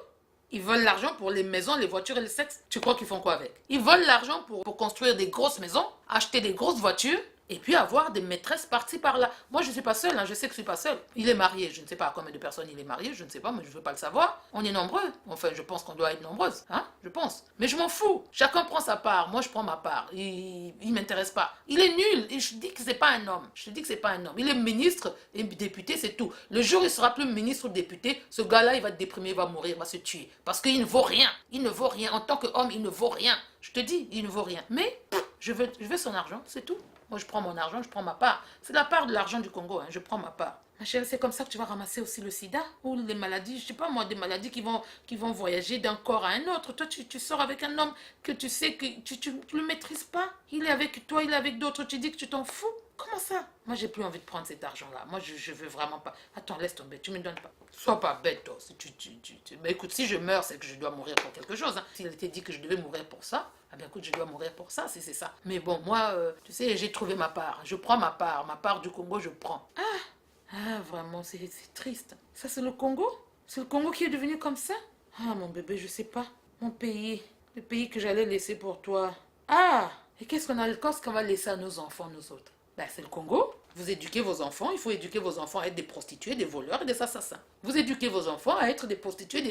[SPEAKER 2] Ils volent l'argent pour les maisons, les voitures et le sexe. Tu crois qu'ils font quoi avec? Ils volent l'argent pour construire des grosses maisons, acheter des grosses voitures, et puis avoir des maîtresses par-ci par-là. Moi, je ne suis pas seule, hein, je sais que je ne suis pas seule. Il est marié, je ne sais pas à combien de personnes il est marié, je ne sais pas, mais je ne veux pas le savoir. On est nombreux. Enfin, je pense qu'on doit être nombreuses, hein, je pense. Mais je m'en fous. Chacun prend sa part. Moi, je prends ma part. Il ne m'intéresse pas. Il est nul. Et je dis que ce n'est pas un homme. Je te dis que ce n'est pas un homme. Il est ministre et député, c'est tout. Le jour où il sera plus ministre ou député, ce gars-là, il va déprimer, il va mourir, il va se tuer. Parce qu'il ne vaut rien. Il ne vaut rien. En tant qu'homme, il ne vaut rien. Je te dis, il ne vaut rien. Mais je veux son argent, c'est tout. Moi, je prends mon argent, je prends ma part. C'est la part de l'argent du Congo, hein. Je prends ma part. Ma chérie, c'est comme ça que tu vas ramasser aussi le sida ou les maladies, je sais pas moi, des maladies qui vont voyager d'un corps à un autre. Toi, tu sors avec un homme que tu sais que tu le maîtrises pas. Il est avec toi, il est avec d'autres, tu dis que tu t'en fous. Comment ça? Moi, j'ai plus envie de prendre cet argent-là. Moi, je veux vraiment pas. Attends, laisse tomber, tu me donnes pas. Sois pas bête, toi. Mais écoute, si je meurs, c'est que je dois mourir pour quelque chose. Hein. S'il était dit que je devais mourir pour ça, ah bien écoute, je dois mourir pour ça, si c'est ça. Mais bon, moi, tu sais, j'ai trouvé ma part. Je prends ma part du Congo, je prends. Ah, vraiment, c'est triste. Ça, c'est le Congo? C'est le Congo qui est devenu comme ça? Ah, mon bébé, je sais pas. Mon pays, le pays que j'allais laisser pour toi. Ah, et qu'est-ce qu'on va laisser à nos enfants, nous autres? Ben, c'est le Congo. Vous éduquez vos enfants, il faut éduquer vos enfants à être des prostituées, des voleurs et des assassins. Vous éduquez vos enfants à être des prostituées,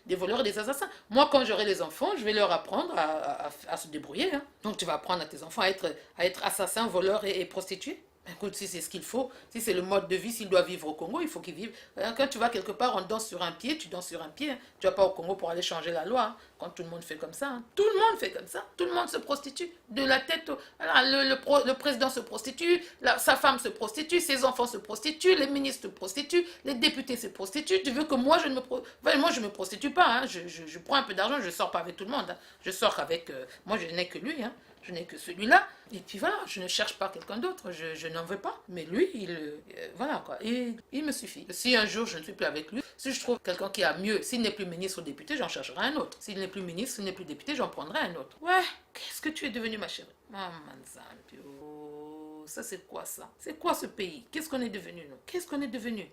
[SPEAKER 2] des voleurs et des assassins. Moi, quand j'aurai les enfants, je vais leur apprendre à se débrouiller. Hein. Donc, tu vas apprendre à tes enfants à être assassins, voleurs et prostituées. Écoute, si c'est ce qu'il faut, si c'est le mode de vie, s'il doit vivre au Congo, il faut qu'il vive. Quand tu vas quelque part, on danse sur un pied, tu danses sur un pied. Hein. Tu vas pas au Congo pour aller changer la loi. Hein. Quand tout le monde fait comme ça. Hein. Tout le monde fait comme ça. Tout le monde se prostitue. De la tête au... Alors, le président se prostitue, sa femme se prostitue, ses enfants se prostituent, les ministres se prostituent, les députés se prostituent. Tu veux que moi, je ne me prostitue pas. Hein. Je prends un peu d'argent, je ne sors pas avec tout le monde. Hein. Je sors avec... moi, je n'ai que lui. Hein. Je n'ai que celui-là. Et puis voilà, je ne cherche pas quelqu'un d'autre. Je n'en veux pas. Mais lui, voilà quoi. Et il me suffit. Si un jour je ne suis plus avec lui, si je trouve quelqu'un qui a mieux, s'il n'est plus ministre ou député, j'en chercherai un autre. S'il n'est plus ministre, s'il n'est plus député, j'en prendrai un autre. Ouais, qu'est-ce que tu es devenu, ma chérie? Ça c'est quoi ça? C'est quoi ce pays? Qu'est-ce qu'on est devenu, nous? Qu'est-ce qu'on est devenu?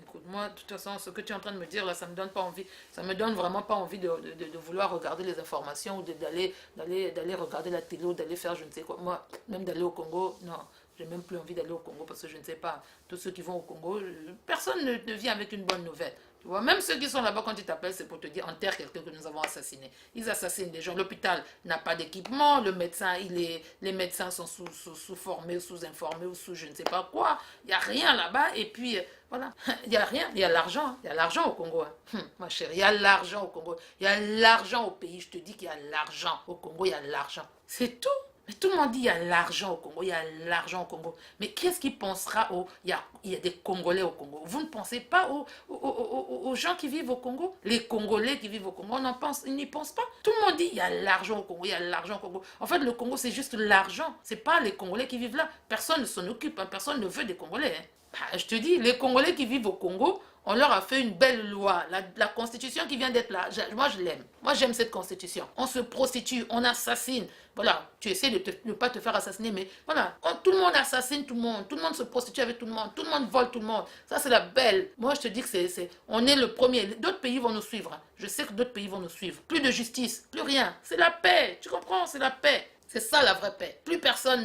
[SPEAKER 2] Écoute, moi, de toute façon, ce que tu es en train de me dire, là, ça me donne pas envie. Ça me donne vraiment pas envie de vouloir regarder les informations ou d'aller regarder la télé ou d'aller faire je ne sais quoi. Moi, même d'aller au Congo, non. J'ai même plus envie d'aller au Congo parce que je ne sais pas. Tous ceux qui vont au Congo, personne ne vient avec une bonne nouvelle. Tu vois, même ceux qui sont là-bas, quand ils t'appellent, c'est pour te dire enterre quelqu'un que nous avons assassiné. Ils assassinent des gens. L'hôpital n'a pas d'équipement. Le médecin, les médecins sont sous-formés, sous-informés ou sous je ne sais pas quoi. Il n'y a rien là-bas. Et puis, voilà. Il n'y a rien. Il y a l'argent. Hein. Il y a l'argent au Congo. Hein. Ma chérie, il y a l'argent au Congo. Il y a l'argent au pays. Je te dis qu'il y a l'argent au Congo. Il y a l'argent. C'est tout. Mais tout le monde dit il y a l'argent au Congo, il y a l'argent au Congo. Mais qu'est-ce qui pensera il y a des Congolais au Congo? Vous ne pensez pas aux gens qui vivent au Congo? Les Congolais qui vivent au Congo, ils n'y pensent pas. Tout le monde dit il y a l'argent au Congo, il y a l'argent au Congo. En fait, le Congo, c'est juste l'argent. C'est pas les Congolais qui vivent là. Personne ne s'en occupe, hein. Personne ne veut des Congolais. Hein. Bah, je te dis, les Congolais qui vivent au Congo, on leur a fait une belle loi. La constitution qui vient d'être là, moi je l'aime. Moi j'aime cette constitution. On se prostitue, on assassine. Voilà, tu essaies de ne pas te faire assassiner, mais voilà. Quand tout le monde assassine tout le monde se prostitue avec tout le monde vole tout le monde. Ça c'est la belle. Moi je te dis que on est le premier. D'autres pays vont nous suivre. Je sais que d'autres pays vont nous suivre. Plus de justice, plus rien. C'est la paix, tu comprends? C'est la paix. C'est ça la vraie paix. Plus personne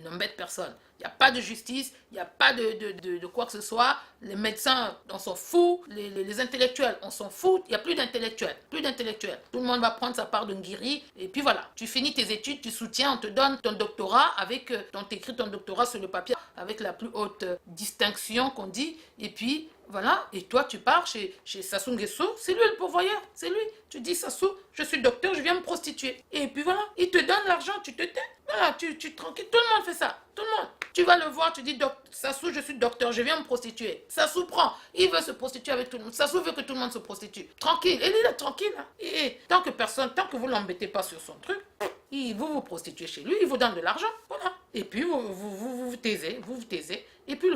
[SPEAKER 2] n'embête personne. Il n'y a pas de justice, il n'y a pas de quoi que ce soit. Les médecins, on s'en fout. Les intellectuels, on s'en fout. Il n'y a plus d'intellectuels. Plus d'intellectuels. Tout le monde va prendre sa part de ngiri. Et puis voilà. Tu finis tes études, tu soutiens, on te donne ton doctorat avec... on t'écrit ton doctorat sur le papier. avec la plus haute distinction qu'on dit. Et puis, voilà. Et toi, tu pars chez Sassou Nguesso. C'est lui le pourvoyeur. C'est lui. Tu dis, Sassou, je suis docteur, je viens me prostituer. Et puis voilà, il te donne l'argent, tu te tais. Voilà, tu tranquille. Tout le monde fait ça. Tout le monde. Tu vas le voir, tu dis, Sassou, je suis docteur, je viens me prostituer. Sassou prend. Il veut se prostituer avec tout le monde. Sassou veut que tout le monde se prostitue. Tranquille. Et il est tranquille. Hein. Et tant que vous ne l'embêtez pas sur son truc, vous vous prostituez chez lui, il vous donne de l'argent. Voilà. Et puis vous vous taisez. Et puis